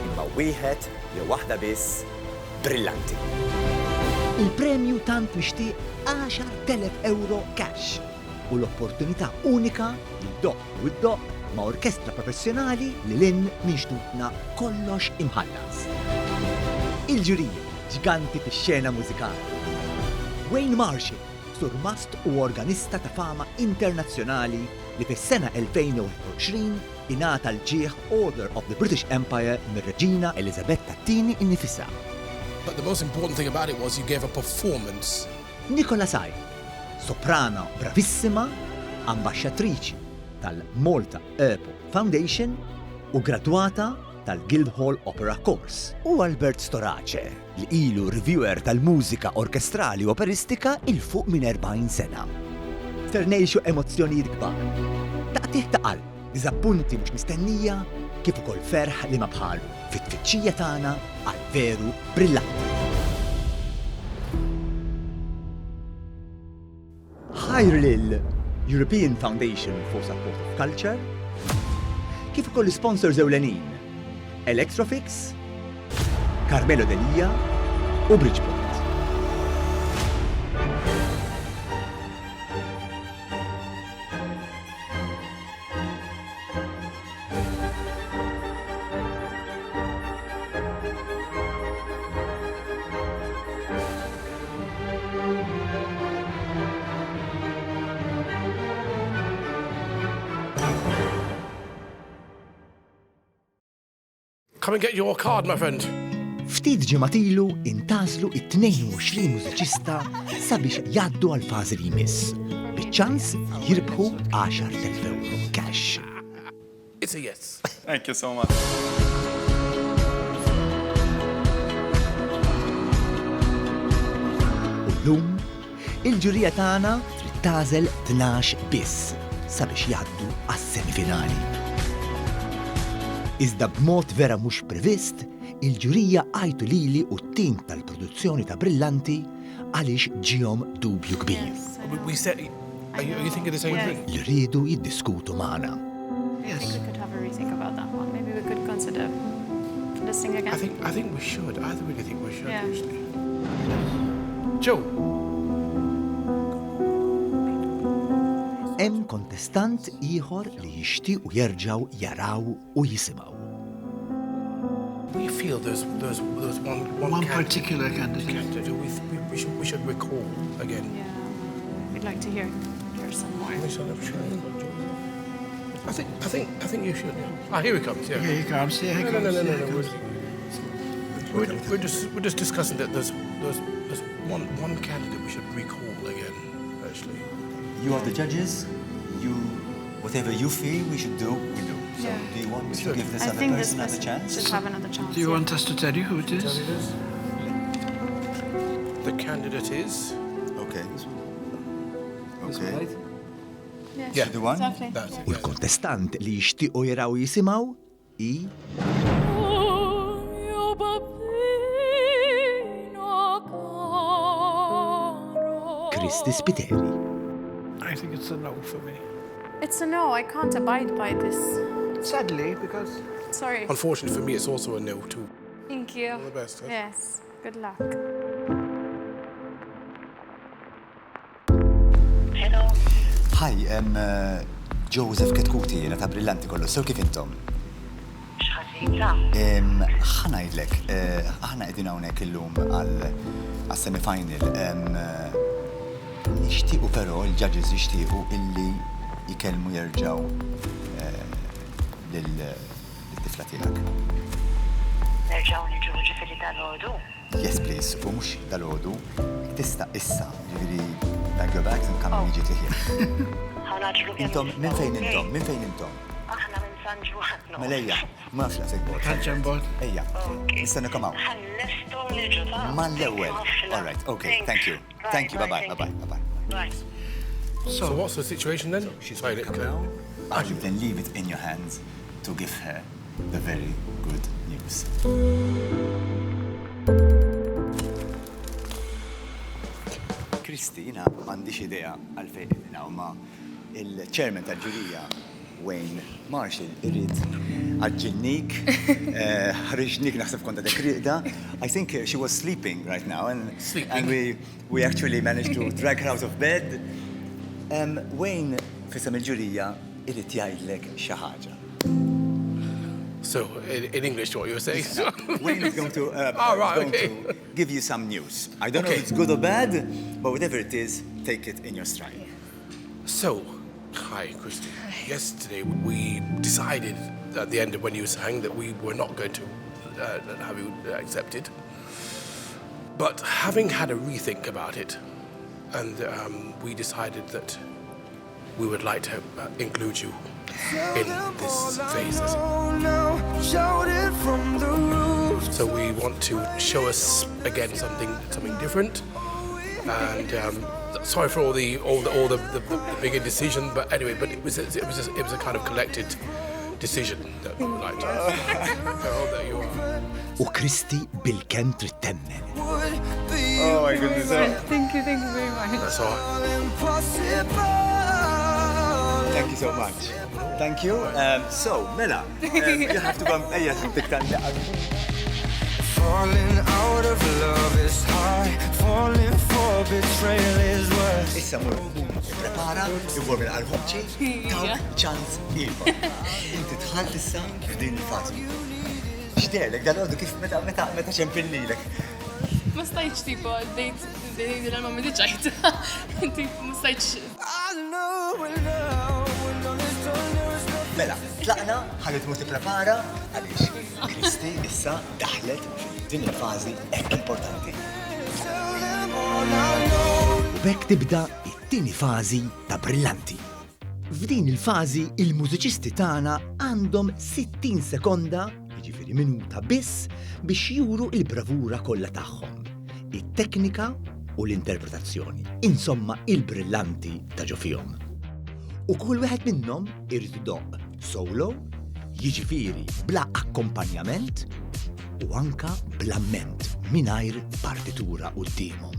Imma wieħed jew waħda biss Brillanti. Il-premju tant mixtieq 10,000 euro cash u l-opportunità unika li d-doq u d-doq ma' orkestra professjonali li l-in minn xtutna kollox imħallas. Il-ġurija ġiganti fix-xena mużikali. Wayne Marshall, surmast u organista ta' fama internazzjonali li fis-sena 2021 ingħata l-ġieħ Order of the British Empire mir-Reġina Elizabetta II innifisha. But the most important thing about it was you gave a performance. Nicola Sai, soprana bravissima, ambasċatriċi tal-Malta Airport Foundation u gradwata tal-Guildhall Opera Course. U Albert Storace, li ilu reviewer tal-mużika orkestrali u operistika il-fuq minn 40 sena. Ternejxu emozzjonijiet kbar. Taqtih ta' qalb, diżappunti mhux mistennija, kif ukoll ferħ li ma bħalu fit-tfittxija tagħna għal veru brillanti. Ħajr lil European Foundation for Support of Culture, kif ukoll sponsors ewlenin Electrofix, Carmelo Delia u Bridgeport. Come and get your card, my friend. Ftit ġematilu intażlu it-22 mużiċista sabiex jaddu għal fażi li jmiss. Biċ-ċans jirbħu 10,000 euro cash. It's a yes. Thank you so much. Il-ġurija tagħna trid tażel 12 biss sabiex jgħaddu għas-semifinali. Iżda b'mod vera mhux previst, il-ġurija għajtu lili u t-tim tal-produzzjoni ta' Brillanti għaliex ġihom dubju kbir. Are you thinking the same thing? Li rridu jiddiskutu magħna. I think we could have a rethink about that one. Maybe we could consider listening again. I think we should. I really think we should, Yeah. actually. Joe. Hemm kontestant ieħor li jixtiequ jerġgħu jaraw u jisimgħu. We feel there's One particular candidate. We should recall again. Yeah, we'd like to hear some more. I think you should. Ah, here he comes. Yeah. Here he comes. Here he No. comes. We're just discussing that there's one candidate we should recall again. Actually. You are the judges. Whatever you feel we should do, we do. So, Yeah. do you want me to Sure. give this I other think this person another person chance? should have another chance. Do you want us to tell you who it is? The candidate is. Okay. Okay. Yes, Yeah. The one? exactly. That's it. U l-kontestant li jixtiequ jaraw jisimgħu hi Kristi Spiteri. I think it's a no for me. It's a no. I can't abide by this. Sadly, because... Sorry. Unfortunately for me, it's also a no too. Thank you. All the best. Huh? Yes. Good luck. Hi, Joseph Ketkuti, jena ta' Brillanti kollu. So kif intom? Ħanajdlek, aħna qegħdin hawnhekk illum għal-semifinal. Nixtiequ però l-judges jixtiequ illi jikellmu jerġgħu lill-tifla tiegħek. Nerġgħu niġu ġifieri dal-għodu? Yes, please, u mhux dal-għodu, tista' issa, ġifieri bag your bags and come immediately here. Intom, minn fejn intom? Minn fejn intom? Aħna minn San Ġuan. Melejja, ma nafx laqsek bord. Ħanġem bord. Ejja, nistenna come out. Ħannestu niġu ta' Man l-ewwel. All right, okay, thank you. Thank you, bye-bye. Right. So what's the situation then? She's ready to come now. I should then leave it in your hands to give her the very good news. Kristi, jina m'għandix idea għalfejn qegħdin hawn ma' il-chairman tal-ġurija Wayne Marshall irrid għaġġilnik, ħriġnik naħseb konta dekriqda. I think she was sleeping right now and we actually managed to drag her out of bed. Wayne fisem il-ġurija irrid jgħidlek xi ħaġa. So, in English, what you were saying? Wayne is going to, okay. give you some news. I don't know if it's good or bad, but whatever it is, take it in your stride. So, hi, Christy. Yesterday, we decided at the end of when you sang that we were not going to have you accepted. But having had a rethink about it, and we decided that we would like to include you in this phase. So we want to show us again something different. And sorry for all the big indecision, but anyway, but it was a kind of collected decision that we would like to. I hope that you are. U Kristi bil-kem trid temmen. Oh my goodness. Thank you very much. That's all right. Thank you so much. Thank you. So, Mela, you have to go. Falling out of love is high, falling for betrayal is worse. Issa mur, prepara, jivvolvi għal-ħobċi, taw ċans ieħor. Inti tħalt issa f'din il-fazi. X'derlek, dal-għodu kif meta ċempillilek. Ma stajċ tipo, dejt l-alma mi diċajt. Ma stajċ. Mela, tlaqna, ħallet mur tipprepara, għaliex Kristi issa daħlet f'din il-fazi hekk importanti. U bekk tibda it-tieni fażi ta' Brillanti. F'din il-fażi il-mużiċisti tagħna għandhom 60 sekonda, minuta biss biex juru il-bravura kollha tagħhom. it-teknika u l-interpretazzjoni. Insomma, il-brillanti ta' ġo fihom. U kull wieħed minnhom irid idoq solo, jiġifieri bla akkompanjament u anka bl-amment mingħajr partitura qudiemhom.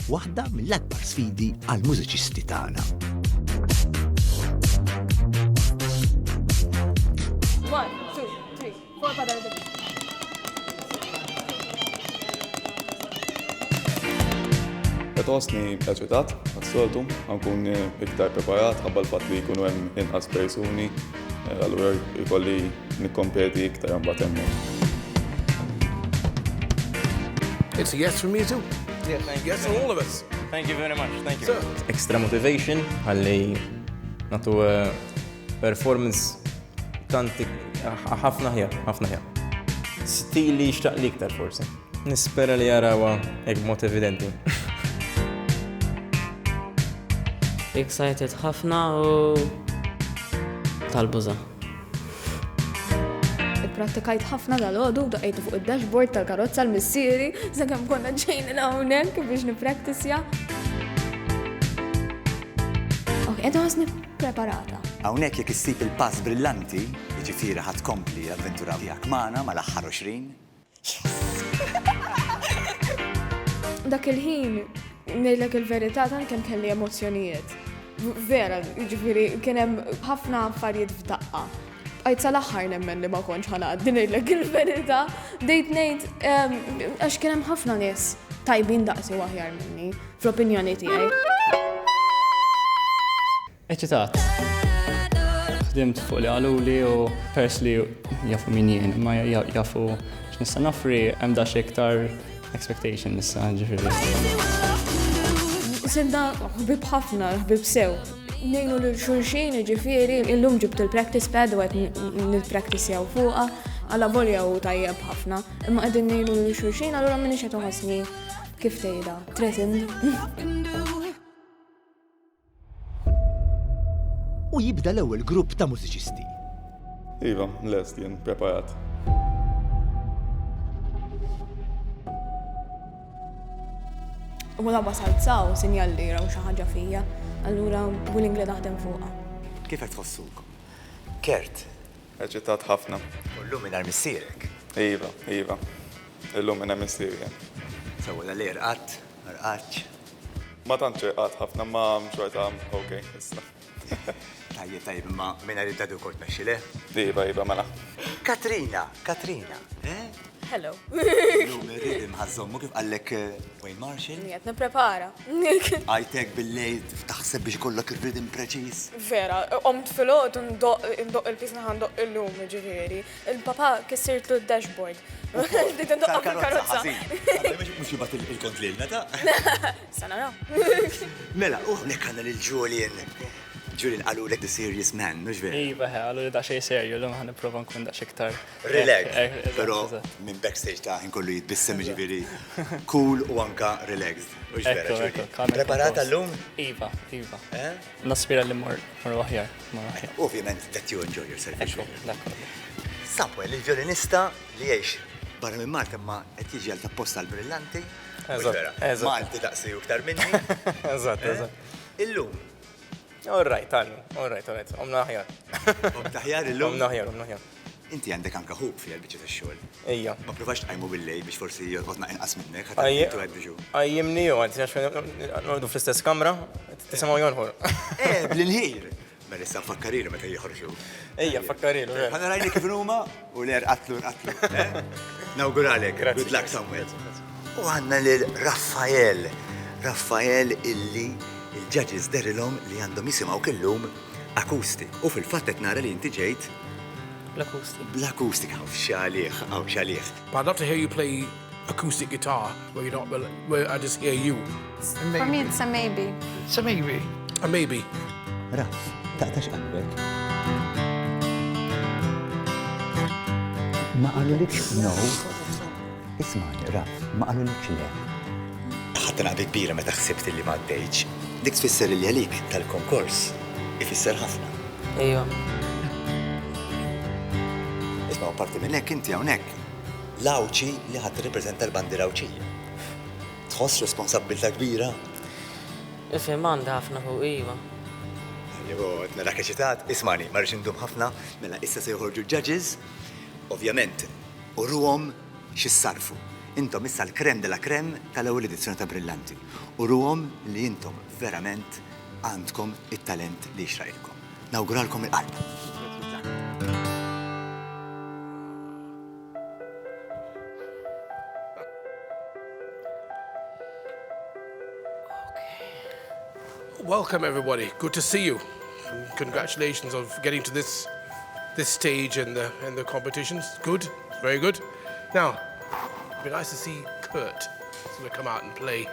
Waħda mill-akbar sfidi għall-mużiċisti tagħna. 1, 2, 3, 4 padel. Qed eċitat għas-soltu, nkun iktar preparat ħabba l-fatt li jkunu hemm inqas persuni, allura jkolli nikkompeti iktar mbagħad hemmhekk. It's a yes from you too. Yes, thank you. Yes from all of us. Thank you very much. Thank you. Sir. Extra motivation għalli natu performance tanti ħafna ħjar. Stili xtaq li iktar forsi. Nispera li jarawa hekk mod evidenti. Excited ħafna u tal-buża. Prattikajt ħafna dal-għodu, daqajtu fuq id-dashboard tal-karozza l-missieri, sakemm konna ġejnin hawnhekk biex nipraktisja. Ok, qed ħossni preparata. Hawnhekk jekk issib il-pass brillanti, jiġifieri ħadd kompli l-avventura tiegħek magħna mal-aħħar 20. Dak il-ħin, ngħidlek il-verità tant kemm kelli emozzjonijiet. Vera, jiġifieri kien hemm ħafna affarijiet f'daqqa. Għajt sal-axħar nemmen li ma konċ ħanaqdi ngħidlek il-verità, dejt ngħid għax kien hemm ħafna nies tajbin daqsi aħjar minni, fl-opinjoni tiegħi. Eċitat. Ħdimt fuq li għaluli u pers li jafu min jien, ma jafu x'nista' nafri hemm dax iktar expectation issa ġifieri. Sibda ħbib ħafna, ħbib sew. Nejnu l-xurxin ġifieri, illum ġibt il-practice pad u għet nil-practicejaw fuqa, għalla volja u tajjeb ħafna. Imma għedin nejnu l-xurxin, għallura minni xetu ħasni kif tejda, threatened. U jibda l-ewwel grupp ta' mużiċisti. Iva, lest jien preparat. U la basalzaw sinjalli raw xi ħaġa fija, allura willing li naħdem fuqha. Kif qed tħossukom? Kert. Eċitat ħafna. U llum mingħajr missierek. Iva. Illum mingħajr missierek. Sewwa li rqatt, rqatx. Ma tantx irqat ħafna ma xorta okej issa. Tajjeb, imma mingħajr id-dadu kort mexxi le? Iva, mela. Katrina. Hello. Llum irrid imħażżommu kif qallek Wayne Marshall. Qed nipprepara. Għajtek bil-lejl taħseb biex ikollok ir-ridim preċiż. Vera, qomt fil-għod ndoq il-pisna ħandoq il-lum ġifieri. Il-papa kissirtlu d-dashboard. Dit ndoqqa fil-karozza. Mhux jibgħat il-kont lilna ta'. Sa naraw. Mela, hawnhekk għandna lil Julian. Julian qalulek the serious man, mhux vera? Iva, għallu li daqsxejn serju, l-lum ħaniprofa nkun daqs iktar. Relaxed, però minn backstage ta' kollu jitbissem ġifieri cool u anka relaxed. Mhux vera, Julian. Preparata llum? Iva. Naspira li mor aħjar. Ovvjament that you enjoy yourself. Samuel, il-violinista li jgħix barra minn Malta ma qed jiġi għal tapposta l-brillanti. Malti daqsi iktar minni. Eżatt. Illum. All right. Omna aħjar. Omna aħjar illum? Omna aħjar. Inti għandek anka ħub fija l-biċċa tax-xogħol. Ejja. Ma provax tqajmu bil-lejl biex forsi jolqotna inqas minnek. Għajjimni u għanti noqdu fl-istess kamra, tisimgħu jonħor. Bl-inħir. Ma issa fakkarilu meta jħorġu. Ejja, fakkarilu. Ħana rajni kif huma u li rqatlu. Nawguralek. Good luck, Samuel. U għandna lil Raffael illi il-judges derilhom li għandhom jisimgħu kellum akustik. U fil-fatt qed nara li inti ġejt Bl-akustik, xalieħ. But I'd love to hear you play acoustic guitar where I just hear you. For me, it's a maybe. It's a maybe. A maybe. Raff, taqtax qalbek. Ma qalulikx no. Ismani, Raff, ma qalulikx le. Ħadd naqbi kbira meta ħsibt li ma għaddejtx. Dik tfisser li għalik tal-konkors ifisser ħafna. Ejja. Isma' parti minn hekk inti hawnhekk l-awċi li ħadd tirrepreżenta l-bandira awċija. Tħoss responsabilta kbira? Ifhem għandha ħafna fuq iva. Jebo, nara keċitat, ismani, marriċ indum ħafna, mela issa se joħorġu judges, ovvjament, u ruhom xissarfu. Intom issa l-krem della krem tal-ewwel edizzjoni ta' Brillanti. U ruhom li intom verament għandkom it-talent li xrajlkom. Nawguralkom il-qalb. Welcome everybody. Good to see you. And congratulations on getting to this stage in the competitions. Good, very good. Now, it'd be nice to see Kurt sort of come out and play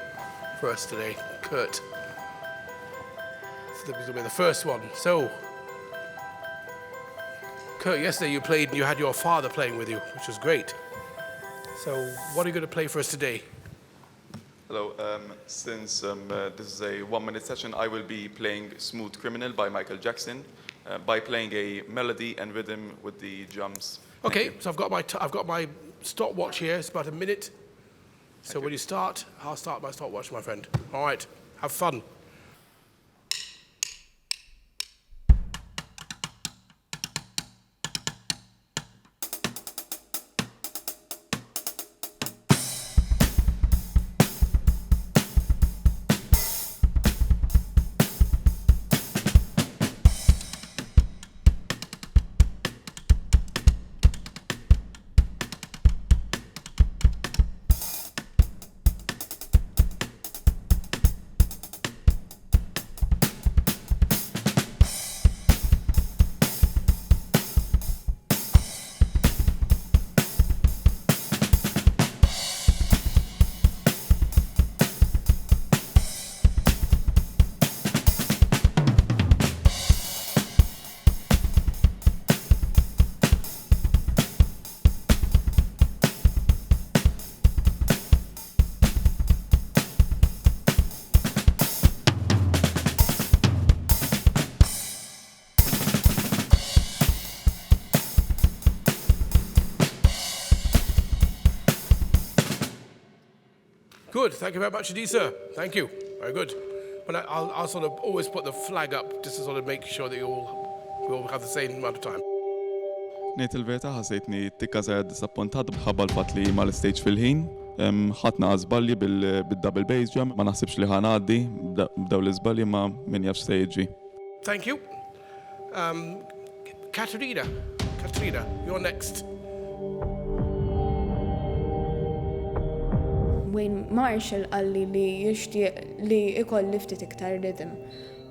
for us today. Kurt. So this will be the first one. So, Kurt, yesterday you played and you had your father playing with you, which was great. So, what are you going to play for us today? Hello, since this is a 1-minute session, I will be playing Smooth Criminal by Michael Jackson by playing a melody and rhythm with the drums. Okay, so I've got my stopwatch here. It's about a minute. So when you start, I'll start my stopwatch, my friend. All right, have fun. Good, thank you very much indeed, sir. Thank you, very good. But I'll sort of always put the flag up just to sort of make sure that we all have the same amount of time. Nejt il-verta ħasejtni tikka zaħed disappuntat bħabba l-fat li ma l-stage fil-ħin. ħatna għazballi bil-double bass drum, ma naħsibx li ħanaddi b'daw l-izballi ma min jafx se jiġi. Thank you. Katerina, you're next. Wayne Marshall għalli li jixtieq li ikolli ftit iktar rhythm.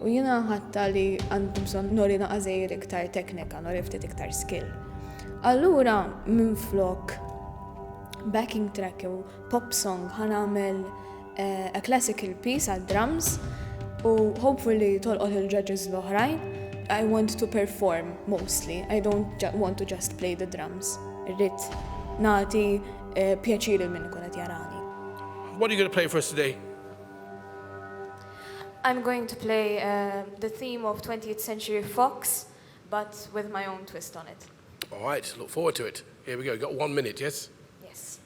U jiena ħatta li għandhom bżonn nori naqażejjed iktar teknika, nori ftit iktar skill. Allura minn flok backing track u pop song ħanamel a classical piece għal drums u hopefully tolqot il-judges l-oħrajn. I want to perform mostly. I don't want to just play the drums. Irrid nagħti pjaċir il-min ikun qed jarani. What are you going to play for us today? I'm going to play the theme of 20th Century Fox, but with my own twist on it. All right, look forward to it. Here we go. You've got 1 minute, yes? Yes.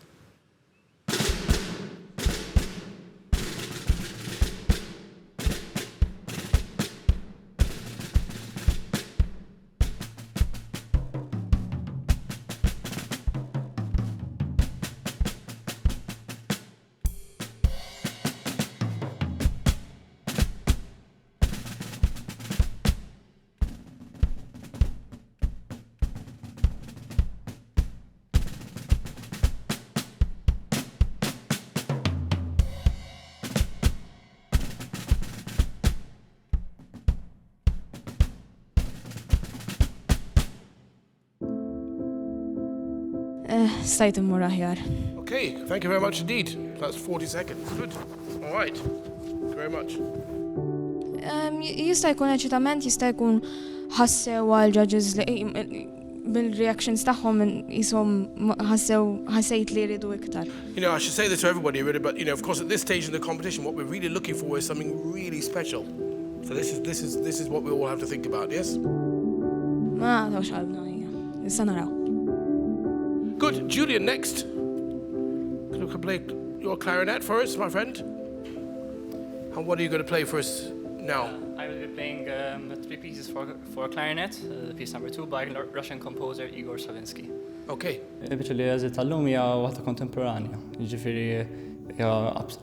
Stajt immur aħjar. Okay, thank you very much indeed. That's 40 seconds. Good. All right. Thank you very much. Jista' jkun eċitament, jista' jkun ħassew għal judges li bil-reactions tagħhom ishom ħassejt li jridu iktar. You know, I should say this to everybody, really, but you know, of course, at this stage in the competition, what we're really looking for is something really special. So this is what we all have to think about, yes? Ma tawx qalbna hija. Issa naraw. Good. Julian, next. You can play your clarinet for us, my friend. And what are you going to play for us now? I will be playing 3 pieces for clarinet, piece number 2 by Russian composer Igor Stravinsky. Okay. Il-biċċa li għazit tal-lum hija waħda kontemporanja, jiġifieri hija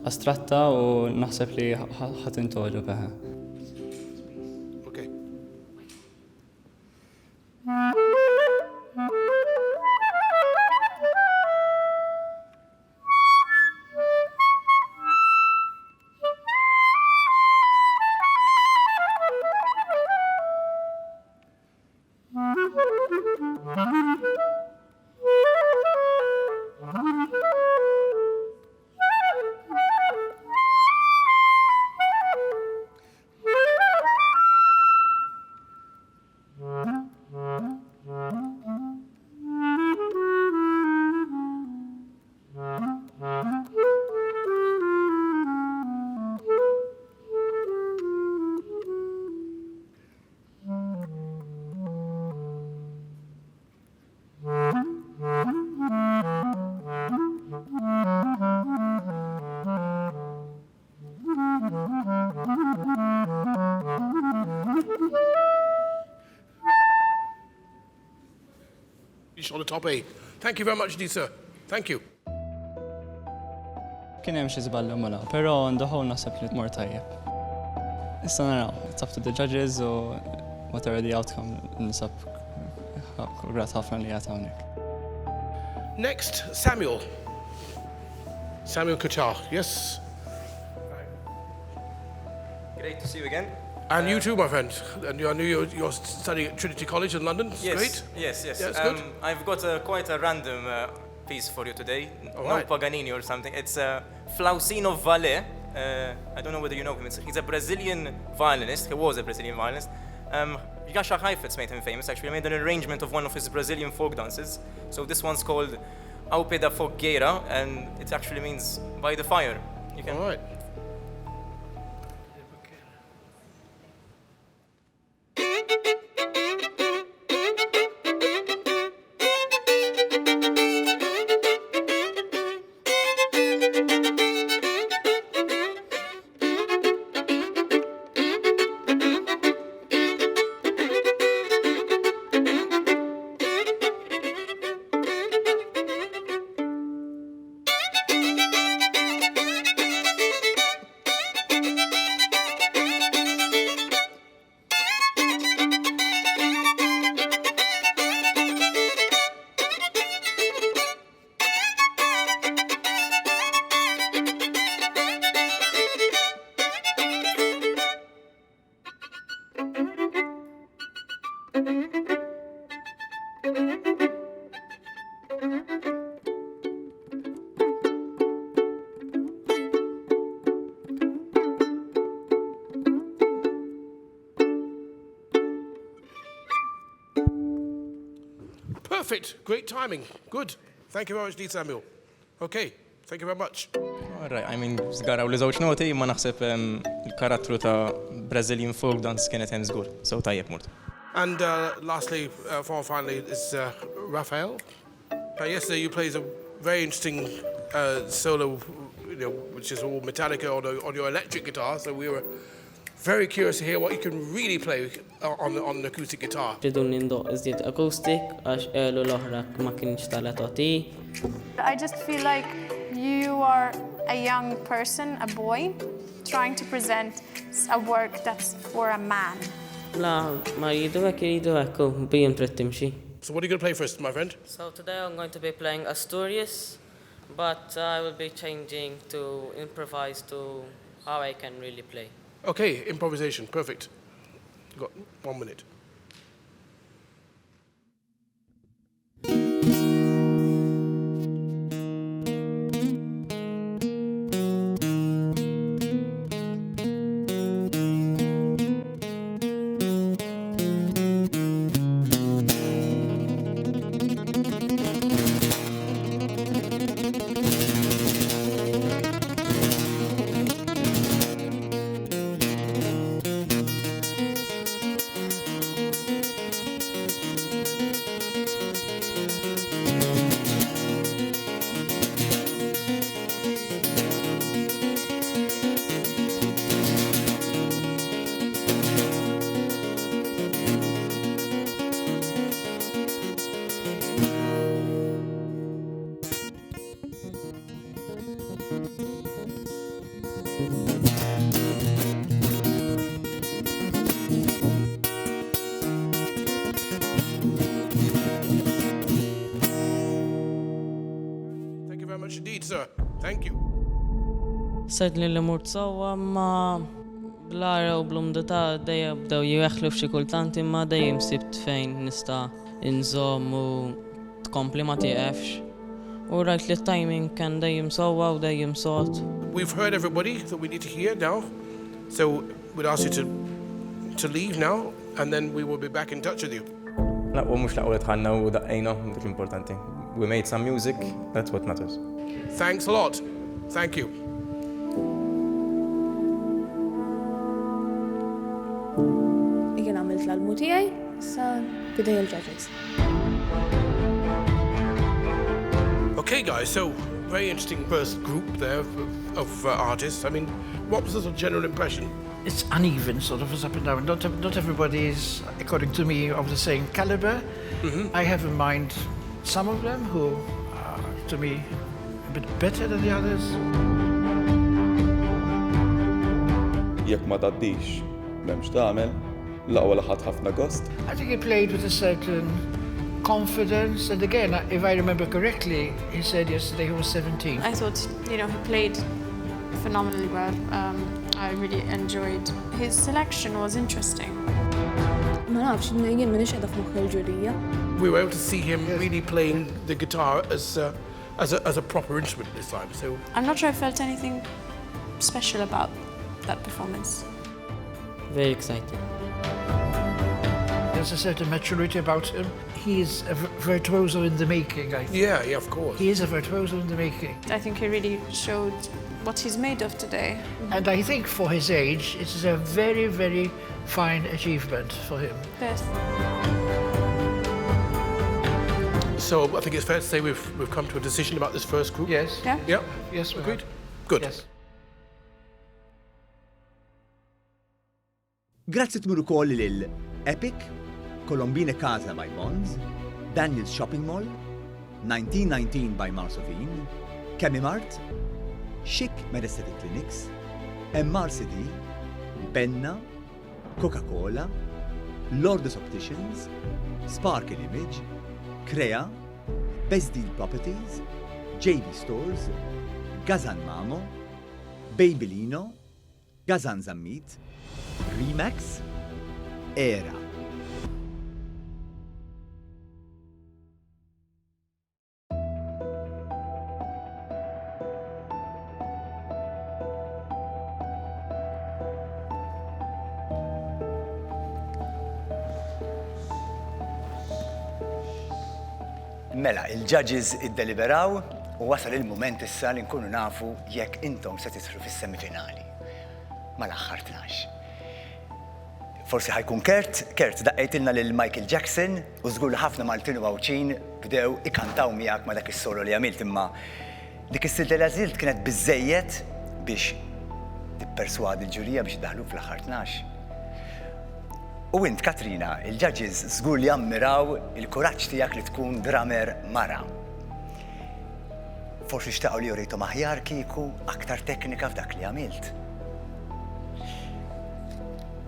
astratta u naħseb li ħadd intoġob beha. Okay. On the top A. Thank you very much, Lisa. Thank you. Kien hemm xi żballi mela, però on the whole naħseb li tmur tajjeb. Issa naraw, it's up to the judges or whatever the outcome nisab grat ħafna li għat hawnhekk. Next, Samuel. Samuel Qatar, yes. Great to see you again. And you too, my friend. And I knew you're studying at Trinity College in London. It's yes, great. Yes, yes. Yeah, it's good. I've got quite a random piece for you today. All No right. Paganini or something. It's Flausino Valle. I don't know whether you know him. He's a Brazilian violinist. He was a Brazilian violinist. Jascha Heifetz made him famous, actually. He made an arrangement of one of his Brazilian folk dances. So this one's called Ao Pé da Fogueira, and it actually means by the fire. You can... All right. Perfect. Great timing. Good. Thank you very much, D. Samuel. Okay. Thank you very much. Alright, I mean, zgaraw li żewġ noti, ma naħseb il-karattru ta' Brazilian folk dance kienet hemm żgur. So tajjeb mort. And lastly, finally, is Raphael. Yesterday you played a very interesting solo, which is all Metallica on your electric guitar. So we were very curious to hear what you can really play on an acoustic guitar. Ġidu nindoq iżdiet acoustic, għax elu l-oħra ma kienx tal-atoti. I just feel like you are a young person, a boy, trying to present a work that's for a man. La, ma jidu hekku, bijem trid timxi. So what are you going to play first, my friend? So today I'm going to be playing Asturias, but I will be changing to improvise to how I can really play. Okay, improvisation. Perfect. You've got 1 minute. much indeed, sir. Thank you. Sedni li murt sawa ma bl-ara u bl-umdita dejja bdew jieħlu f'xi kultant imma dejjem sibt fejn nista' inżomm u tkompli ma tieqefx. U rajt li t-timing kan dejjem sewwa u dejjem sod. We've heard everybody that we need to hear now, so we'd ask you to leave now, and then we will be back in touch with you. Laqwa mhux laqwa li tħallna u daqqejna dik l-importanti. We made some music, that's what matters. Thanks a lot. Thank you. Jien għamilt l-almu tiegħi, sa bidej il-judges. Okay, guys, so very interesting first group there of artists. I mean, what was the sort of general impression? It's uneven, sort of, it's up and down. Not everybody is, according to me, of the same caliber. I have in mind some of them who are, to me, a bit better than the others. Jekk ma taddix, m'hemmx tagħmel, laqwa li ħadd ħafna gost. I think he played with a certain confidence, and again, if I remember correctly, he said yesterday he was 17. I thought, he played phenomenally well. I really enjoyed his selection. Was interesting. Ma nafx, jien minix qiegħda f'moħħ il-ġurija. We were able to see him really playing the guitar as a proper instrument this time. So I'm not sure I felt anything special about that performance. Very exciting. There's a certain maturity about him. He is a virtuoso in the making, I think. Yeah, of course. He is a virtuoso in the making. I think he really showed what he's made of today. And I think for his age, it is a very, very fine achievement for him. Yes. So I think it's fair to say we've come to a decision about this first group. Yes. Yeah? Yeah? Yes, we Agreed? have. Good. Yes. Grazzi tmur ukoll lil Epic, Colombine Casa by Bonds, Daniel's Shopping Mall, 1919 by Marsovin, Chemimart, Chic Medicine Clinics, MRCD, Benna, Coca-Cola, Lourdes Opticians, Sparkle Image, Crea, Best Deal Properties, JB Stores, Gazan Mamo, Babylino, Gazan Zammit, Remax, Era. Mela, il-judges iddeliberaw u wasal il-moment issa li nkunu nafu jekk intom se titħlu fis-semifinali. Mal-aħħar 12. Forsi ħajkun Kert daqqejtilna lil Michael Jackson u żgur li ħafna Maltin u Għawċin bdew ikantaw miegħek ma' dak is-solo li għamilt imma dik is-silta li għażilt kienet biżżejjed biex tipperswadi l-ġurija biex daħlu fl-aħħar 12. U int, Katrina, il-judges żgur li jammiraw il-kuraġġ tiegħek li tkun drummer mara. Forsi xtaqgħu li jurejthom aħjar kieku aktar teknika f'dak li għamilt.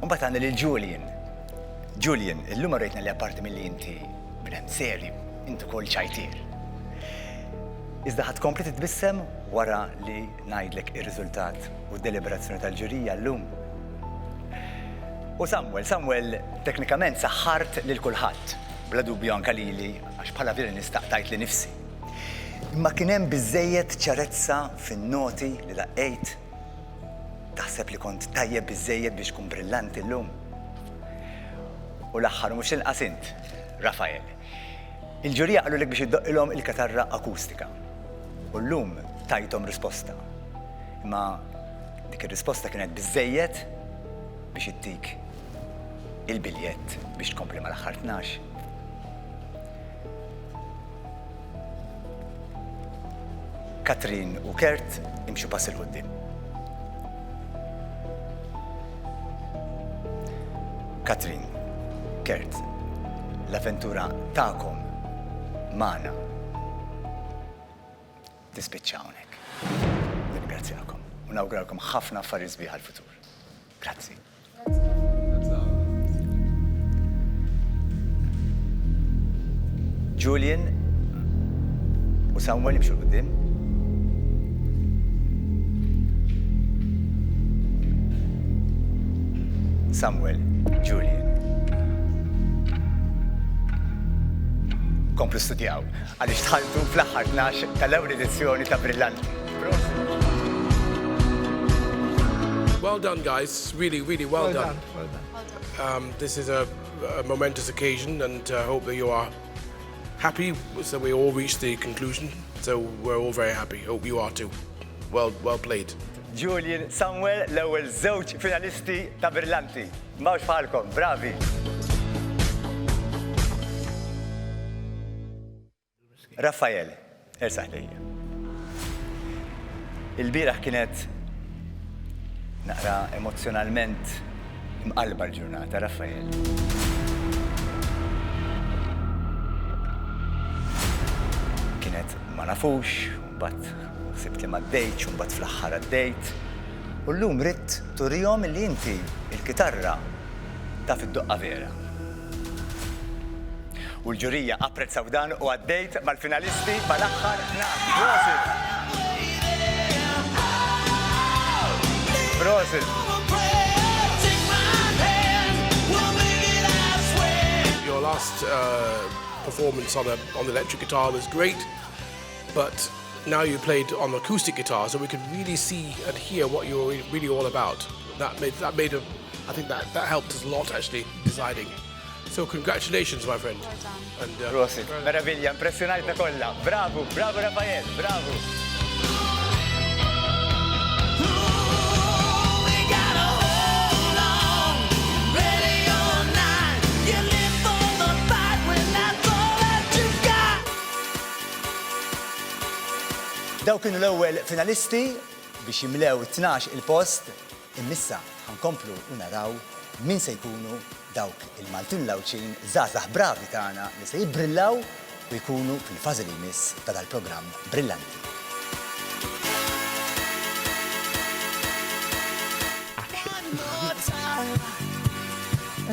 Mbagħad għandna lil Julian. Julian, illum rejtna li apparti milli inti bnedm serju, inti ukoll ċajtier. Iżda ħadd kompli titbissem wara li ngħidlek ir-riżultat u d-deliberazzjoni tal-ġurija llum. U Samuel, teknikament saħħart lil kulħadd, bla dubju anke lili għax bħala veri nistaqtajt li nifsi. Imma kien hemm biżżejjed ċarezza fin-noti li daqqejt. Taħseb li kont tajjeb biżżejjed biex tkun brillanti llum. U l-aħħar mhux inqas int, Rafael. Il-ġurija qalulek biex iddoqqilhom il-katarra akustika. U llum tajthom risposta. Imma dik ir-risposta kienet biżżejjed biex ittik il-biljett biex tkompli mal-aħħar 12. Katrin u Kert imxu pass il-qudiem. Katrin, Kert, l-avventura tagħkom magħna tispiċċa hawnhekk. Ningrazzjakom u nawguralkom ħafna affarijiet sbieħ għall-futur. Grazzi. Julian u Samuel imxu l-qudiem. Samuel, Julian. Komplu studjaw, għaliex tħalltu fl-aħħar 12 tal-ewwel edizzjoni ta' Brillanti. Well done, guys. Really, really well done. Well done. This is a momentous occasion, and I hope that you are happy. So we all reached the conclusion. So we're all very happy. Hope you are too. Well played. Julian, Samuel, l-ewwel żewġ finalisti ta' Brillanti. Mawx bħalkom, bravi. Raffaele, ersaħ lejja. Il-bieraħ kienet naqra emozjonalment imqalba l-ġurnata, Raffaele. Kienet ma nafux, mbagħad sibt li ma ddejtx, mbagħad fl-aħħar għaddejt. U llum ridt turihom li inti il-kitarra taf id-doqqa vera. U l-ġurija apprezzaw dan u għaddejt mal-finalisti mal-aħħar 12. Prosit! Your last performance on the electric guitar was great, but now you played on acoustic guitar, so we could really see and hear what you were really all about. I think that helped us a lot actually deciding. So congratulations, my friend. And Prosit, meraviglia, impressionajta kollha. Bravo, bravo Raffaele, bravo. Daw kienu l-ewwel finalisti biex jimlew 12 il-post, immissa ħankomplu u naraw min se jkunu dawk il-Maltin lawċin żgħażagħ bravi tagħna li se jibbrillaw u jkunu fil-fażi li jmiss ta' dal-programm Brillanti.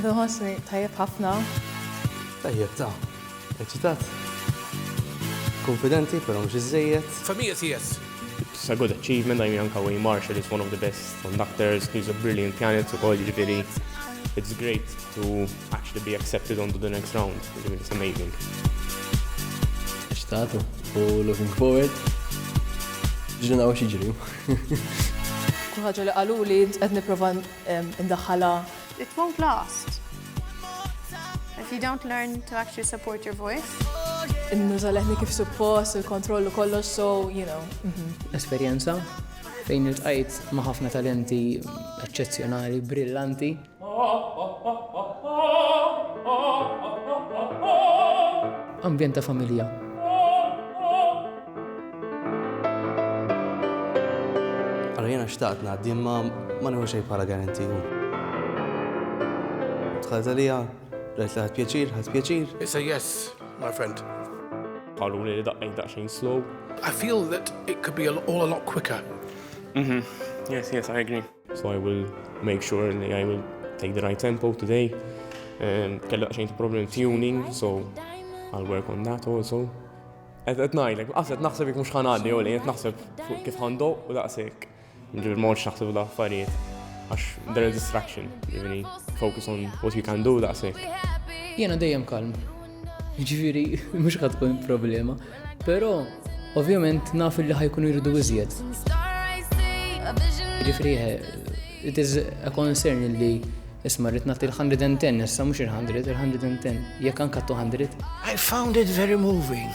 Edu ħosni tajjeb ħafna. Tajjeb ta' eċitat. Confidenti, però mhux iżejjed. For me, it's yes. It's a good achievement. I mean, Anka Wayne Marshall is one of the best conductors. He's a brilliant pianist. It's great to actually be accepted onto the next round. It's amazing. Eċitatu, u looking forward. Ġuna u xieġri. Kull ħaġa li qalu li qed nipprova indaħħala. It won't last if you don't learn to actually support your voice. Innuża leħni kif suppost, il-kontrollu kollox, so, you know. Esperjenza fejn iltqajt ma' ħafna talenti eċċezzjonali, brillanti. Ambjent ta' familja. Allora jena xtaqt ngħaddi ma nieħu xejn bħala garantiju. Tħalt għalija, rajt li ħadd pjaċir. It's a yes, my friend. Qalu li daqqejn daqsxejn slow. I feel that it could be all a lot quicker. Yes, I agree. So I will make sure that I will take the right tempo today. Kellu daqsxejn problem tuning, so I'll work on that also. At night, qased naħseb jekk mhux ħanaddi u li qed naħseb fuq kif ħandoq u daqshekk. Ġifier m'għodx naħseb l-affarijiet għax there is distraction. Jiġifieri focus on what you can do daqshekk. Jiena dejjem kalm. Ġifieri mhux ħadd tkun problema, però ovvjament naf li ħajkunu jridu iżjed. Ġifieri it is a concern li isma' rrid nagħti l-110 issa mhux il-100, il-110 jekk anke 200. I found it very moving.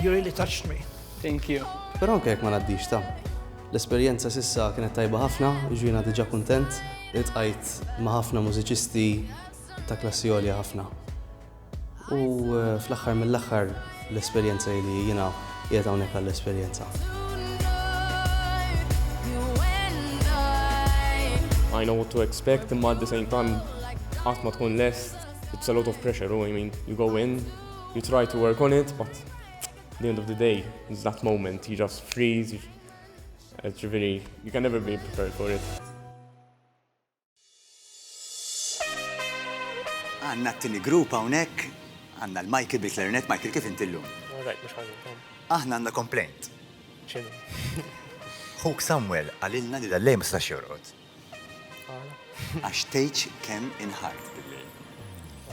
You really touched me. Thank you. Però anke jekk ma ngħaddix ta'. L-esperjenza sissa kienet tajba ħafna, ġiena diġà kuntent. Iltqajt ma' ħafna mużiċisti ta' klassi għolja ħafna. U fl-aħħar mill-aħħar l-esperjenza li jiena qiegħed hawnhekk għall-esperjenza. I know what to expect, and at the same time, qatt ma tkun lest, it's a lot of pressure. I mean, you go in, you try to work on it, but at the end of the day, it's that moment, you just freeze. It's really, you can never be prepared for it. Għanna t-tini grupp hawnhekk, għanna l-Michael bil-klarinet, Michael kif intillum? Alright, mhux ħażin. Aħna għandna complaint. X'inhu? Huk Samuel għalilna li dal-lej ma stax jorqod. Għax tgħidx kemm inħart bil-lejl.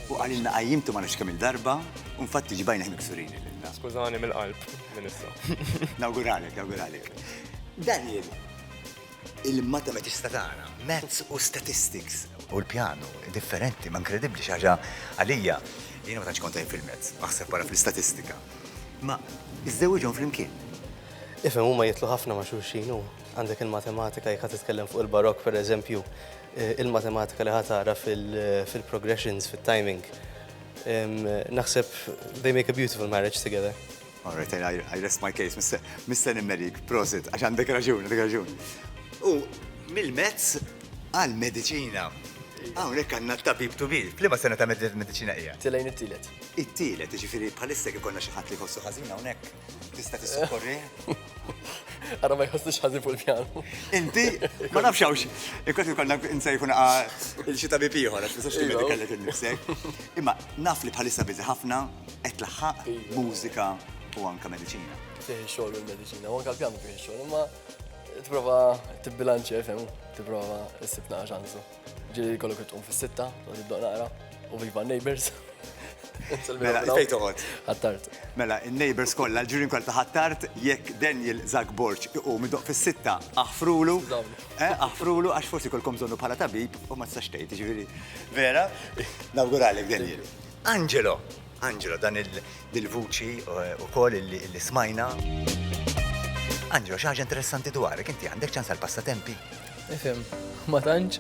U għalilna qajjimtu ma nafx kemm il-darba u infatti ġibajna miksurini lilna. Skużani mill-qalb minn issa. Nawguralek. Daniel, il-matematika tagħna, maths u statistics u l-pjanu differenti, ma inkredibbli xi ħaġa għalija. Jiena ma tantx kont fil-mezz, aħseb wara fl-istatistika. Ma iżżewġhom flimkien. Ifhem huma jitlu ħafna ma' xulxin hu. Għandek il-matematika jekk titkellem fuq il-barokk pereżempju, il-matematika li ħatara fil-progressions, fil-timing. Naħseb they make a beautiful marriage together. All right, I rest my case, Mr. Nimmerik, prosit, għax għandek raġun. U mill-mezz għal-medicina. Hawnhekk għandna tabib tubib. F'liema sena ta' medicina hija? Tilejn it-tielet. It-tielet, jiġifieri bħalissa kif konna xi ħadd li jħossu ħażin hawnhekk. Tista' tissukkorri? Ara ma jħossux ħażin fuq il-pjanu. Inti ma nafx hawnx. Inkont ikollna nsejħu il-xi tabib ieħor għax tistax timmedi kellek innifsek. Imma naf li bħalissa biżi ħafna qed tlaħħaq mużika u anke mediċina. Fih ix-xogħol u l-mediċina, u anke l-pjanu fih ix-xogħol, imma tipprova tibbilanċja fehmu, tipprova issib naqgħa ċansu. Ġieli jkollok tqum fis-sitta, tibda naqra, u viva neighbors. Mela, fejn toqgħod? Ħattart. Mela, in-neighbors kollha, l-ġurien kollha ta' ħattart, jekk Daniel Zagborġ iqum idoq fis-sitta aħfrulu għax forsi kolkom żonnu bħala tabib u ma tistax tgħid, jiġifieri. Vera? Nawguralek Daniel. Angelo, dan il-vuċi ukoll li smajna. Angelo, xi ħaġa interessanti dwarek, inti għandek ċans għall-passatempi? Ifhem, ma tantx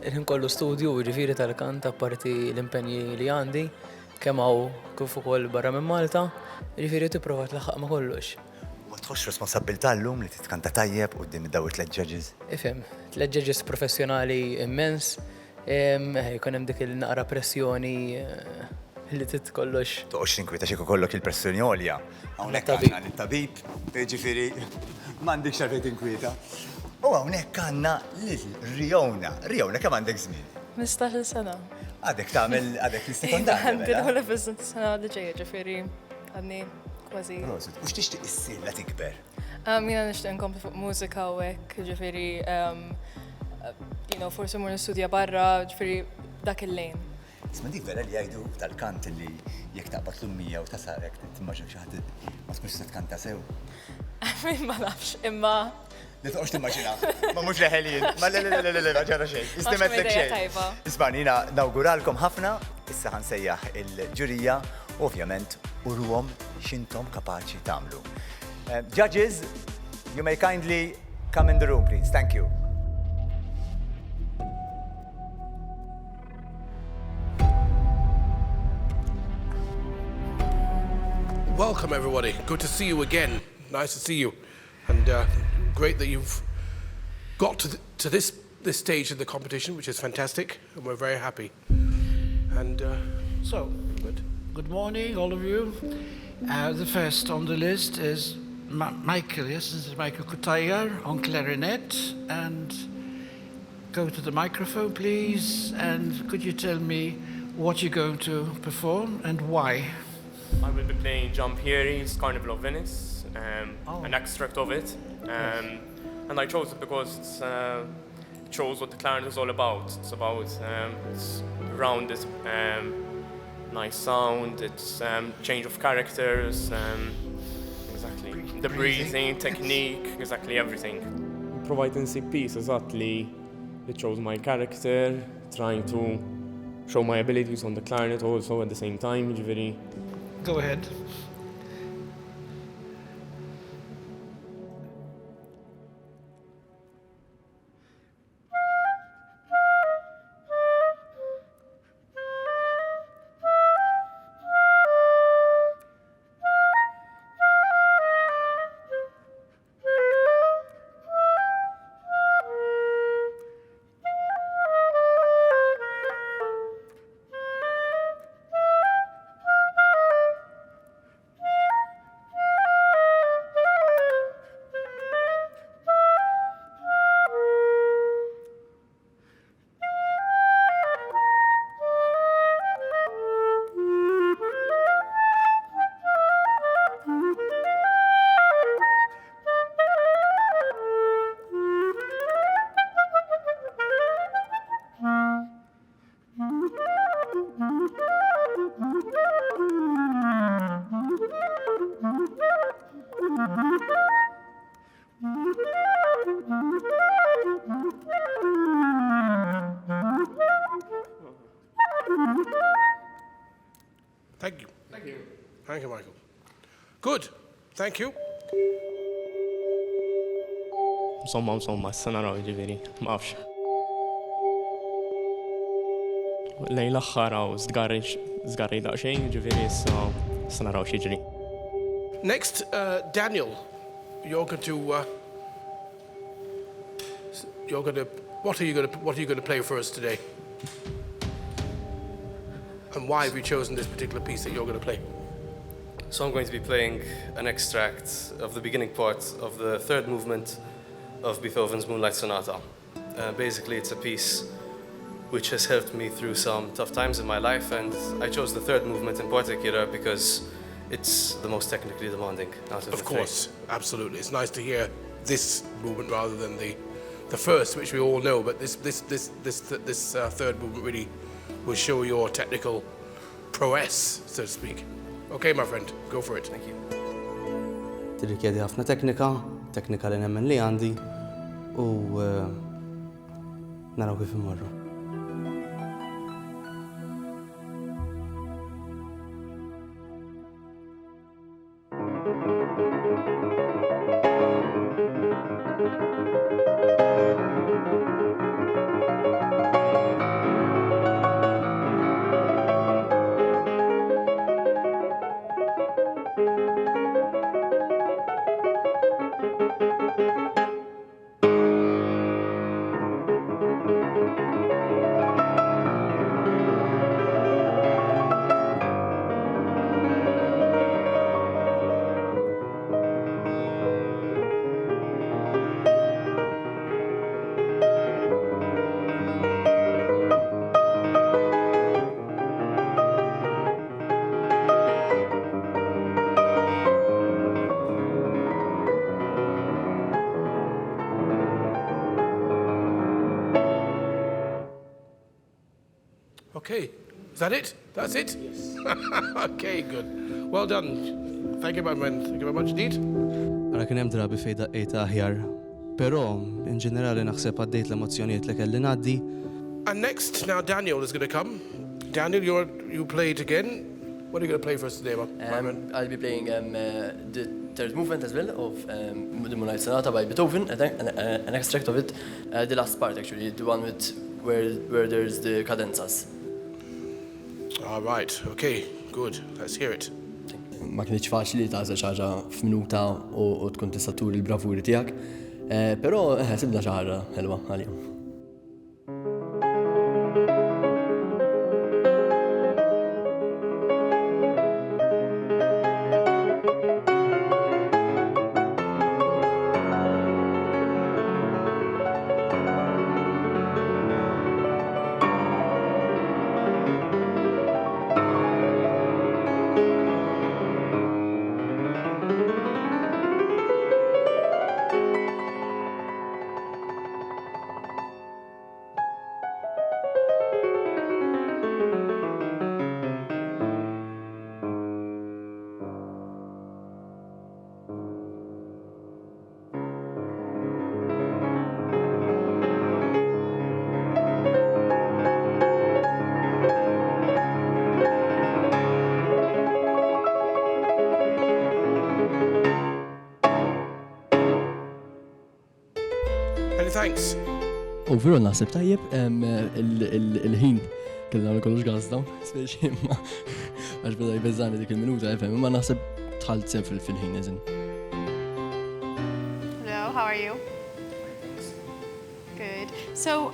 inkollu studju ġifieri tal-kant apparti l-impenji li għandi kemm hawn kif ukoll barra minn Malta, ġifieri tipprova tlaħħaq ma' kollox. Ma tħoss responsabbiltà llum li titkanta tajjeb quddiem dawn it-tliet judges? Ifhem, tliet judges professjonali immens, jkun hemm dik il-naqra pressjoni li tit kollox. Toqgħodx tinkwita xi kollok il-pressjoni għolja. Hawnhekk għandna lit-tabib, jiġifieri m'għandekx xi tinkwita. U hawnhekk għandna lil Riona kemm għandek żmien? 15 sena. Għadek l-istikondarja. Għandi l-ħolef sena li ġejja ġifieri għadni kważi. U x'tixtieq issir la tikber? Jiena nixtieq inkompli fuq mużika u hekk, ġifieri forsi mur nistudja barra, ġifieri dak il-lejn. Isma' dik vera li jgħidu tal-kant li jekk taqbad l-ummija u tasarek timmaġina xi ħadd ma tkunx se tkanta sew. Ma nafx, imma li toqgħodx timmaġina. Ma mhux leħelin, ma le ġara xejn. Istimetlek xejn. Isma' jiena nawguralkom ħafna, issa ħansejjaħ il-ġurija, ovvjament urruhom x'intom kapaċi tagħmlu. Judges, you may kindly come in the room, please. Thank you. Welcome, everybody. Good to see you again. Nice to see you. And great that you've got to this stage of the competition, which is fantastic, and we're very happy. And So, good morning, all of you. The first on the list is Michael. Yes, this is Michael Kutayar on clarinet. And go to the microphone, please. And could you tell me what you're going to perform and why? I will be playing Jump Hearing's Carnival of Venice, an extract of it. And I chose it because it shows what the clarinet is all about. It's about it's rounded, nice sound, it's change of characters, exactly. The breathing, technique, exactly everything. Providing a piece exactly that shows my character, trying to show my abilities on the clarinet also at the same time. Go ahead. Thank you. Thank you. Thank you, Michael. Good. Thank you. Insomma, s-sena raw ġiviri, mafx. Lej l-axħar għaw zgarri daqxejn ġiviri s-sena raw xieġri. Next, Daniel, what are you going to play for us today? And why have you chosen this particular piece that you're going to play? So I'm going to be playing an extract of the beginning part of the third movement of Beethoven's Moonlight Sonata. Basically, it's a piece which has helped me through some tough times in my life, and I chose the third movement in particular because it's the most technically demanding out of the three. Of course, absolutely. It's nice to hear this movement rather than the first, which we all know, but this third movement really will show your technical prowess, so to speak. Okay, my friend, go for it. Thank you. Tirrikjedi ħafna teknika li nemmen li għandi u naraw kif imorru. Okay, is that it? That's it? Yes. Okay, good. Well done. Thank you, my friend. Thank you very much indeed. Għara kien hemm drabi fejn daqqejt aħjar, però in ġenerali naħseb għaddejt l-emozzjonijiet li kelli ngħaddi. And next, now Daniel is going to come. Daniel, you play it again. What are you going to play for us today, man? I'll be playing the third movement as well of the Moonlight Sonata by Beethoven, an extract of it, the last part actually, the one with where there's the cadenzas. All right, okay, good. Let's hear it. Ma kienx faċli tażel xi ħaġa f'minuta u tkun tista' turi l-bravuri tiegħek, però sibna xi ħaġa ħelwa għalihom. Thanks. Overall naħseb tajjeb il-ħin kellna kollox gazdaw, speċi ma għax beda jbeżżani dik il-minuta ma naħseb tħalt sew fil-ħin eżin. Hello, how are you? Good. So,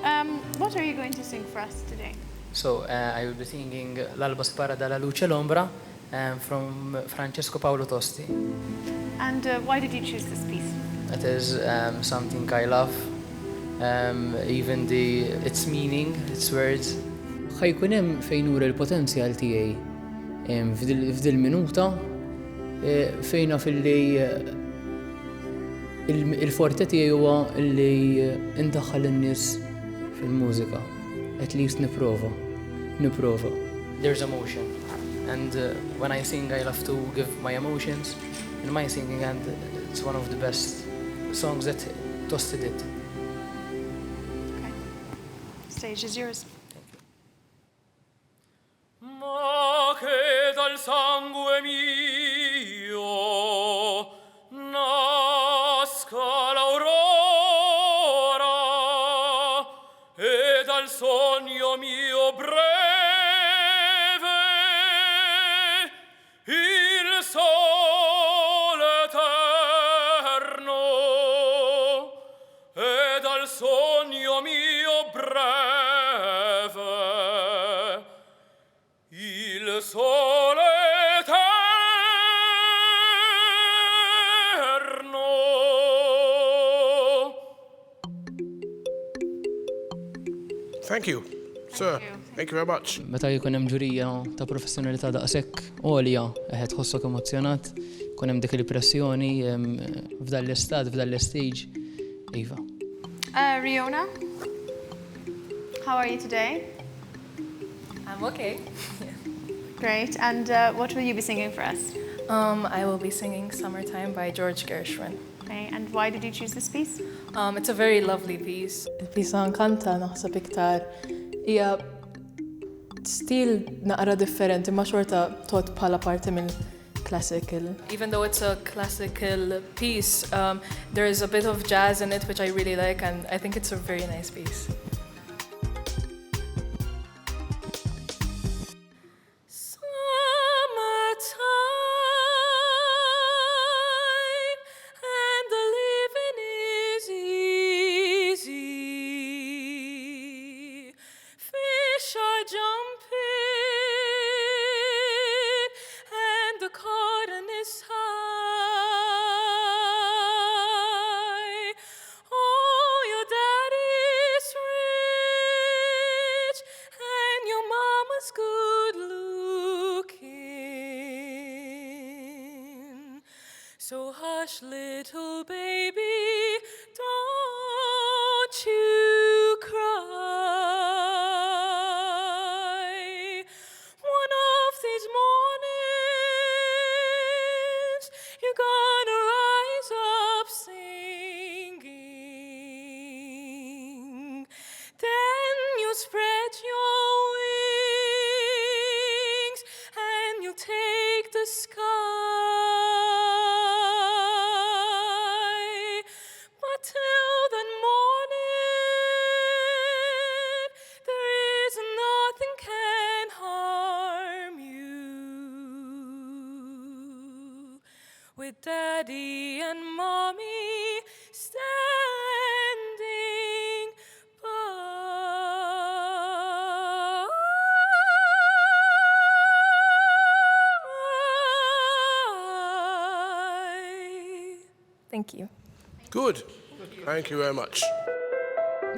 what are you going to sing for us today? So, I will be singing L'alba spara dalla luce l'ombra from Francesco Paolo Tosti. And why did you choose this piece? It is something I love. Even its meaning, its words. ħajkun hemm fejn ura l-potenzjal tiegħi f'dil minuta fejn naf illi il-forte tiegħi huwa li indaħħal in-nies fil-mużika. At least nipprova. There's emotion. And when I sing, I love to give my emotions in my singing, and it's one of the best songs that Tosti did. Stage is yours. sole eterno. Thank you, sir. Thank you very much. Meta jkun hemm ġurija ta' professjonalità daqshekk għolja qed ħossok emozjonat, kun hemm dik il-pressjoni f'dan l-istat, f'dan l-stage. Iva. Riona, how are you today? I'm okay. Great. And what will you be singing for us? I will be singing Summertime by George Gershwin. Okay. And why did you choose this piece? It's a very lovely piece. Il-pisa nkanta naħseb iktar hija stil naqra differenti ma xorta tot bħala parti mill classical. Even though it's a classical piece, there is a bit of jazz in it which I really like, and I think it's a very nice piece. So hush, little baby, don't you cry. One of these mornings, you're gonna rise up singing. Then you spread your wings and you take the sky. Till the morning, there is nothing can harm you. With Daddy and Mommy standing by. Thank you. Good. Thank you very much.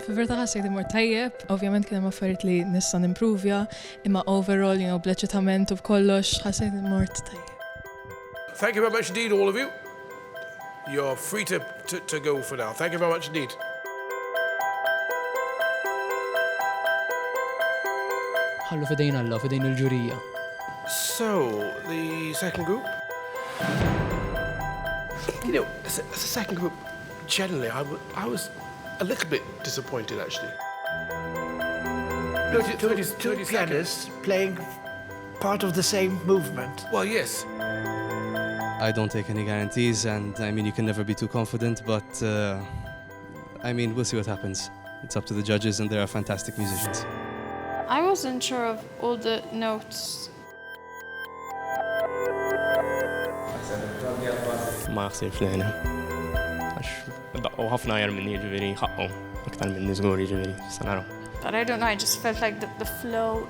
Fil-verta ħassejt imur tajjeb, ovvjament kien hemm affarijiet li nista' nimprovja, imma overall, bl-eċitament u b'kollox ħassejt imur tajjeb. Thank you very much indeed, all of you. You're free to go for now. Thank you very much indeed. Ħallu fidejn Alla, fidejn il-ġurija. So, the second group? As a second group, generally, I was a little bit disappointed, actually. Two pianists playing part of the same movement. Well, yes. I don't take any guarantees, and I mean, you can never be too confident, but I mean, we'll see what happens. It's up to the judges, and they are fantastic musicians. I wasn't sure of all the notes. Ma jaħsibx li ħena. Għax daqqo ħafna jar minni ġiviri ħaqqo, aktar minni żgur ġiviri, sanaraw. But I don't know, I just felt like the flow,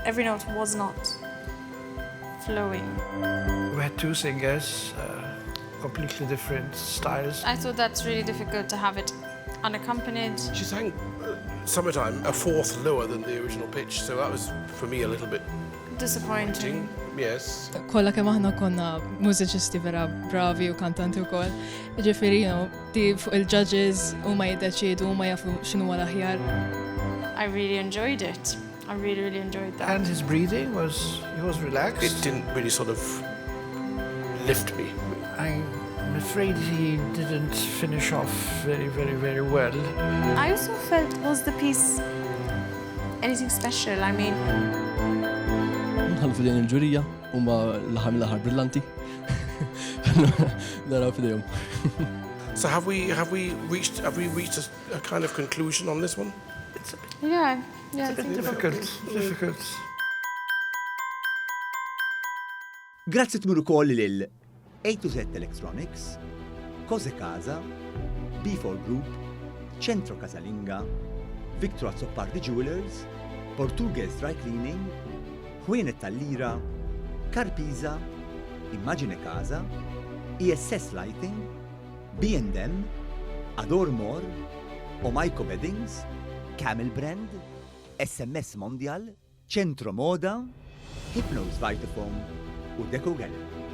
every note was not flowing. We had two singers, completely different styles. I thought that's really difficult to have it unaccompanied. She sang Summertime a fourth lower than the original pitch, so that was, for me, a little bit disappointing. Yes. Kolla kemm aħna konna mużiċisti vera bravi u kantanti wkoll. Ġifieri, di fuq il-judges huma jiddeċiedu huma jafu x'inhu l-aħjar. I really enjoyed it. I really enjoyed that. And his breathing was relaxed. It didn't really sort of lift me. I'm afraid he didn't finish off very well. I also felt, was the piece anything special? I mean, nħallu fidejn il-ġurija, huma l-aħħar brillanti. Naraw fidejhom. So have we reached a kind of conclusion on this one? yeah, It's a bit difficult. Grazzi tmur ukoll lil A to Z Electronics, Cose Casa, B4 Group, Centro Casalinga, Victor Azzopardi Jewelers, Portuguese Dry Cleaning, Kwienet tal-Lira, Karpiza, Immagine Casa, ESS Lighting, B&M, Adore More, Omajko Weddings, Camel Brand, SMS Mondial, Centro Moda, Hypnose Vitafoam u Deco Gallery.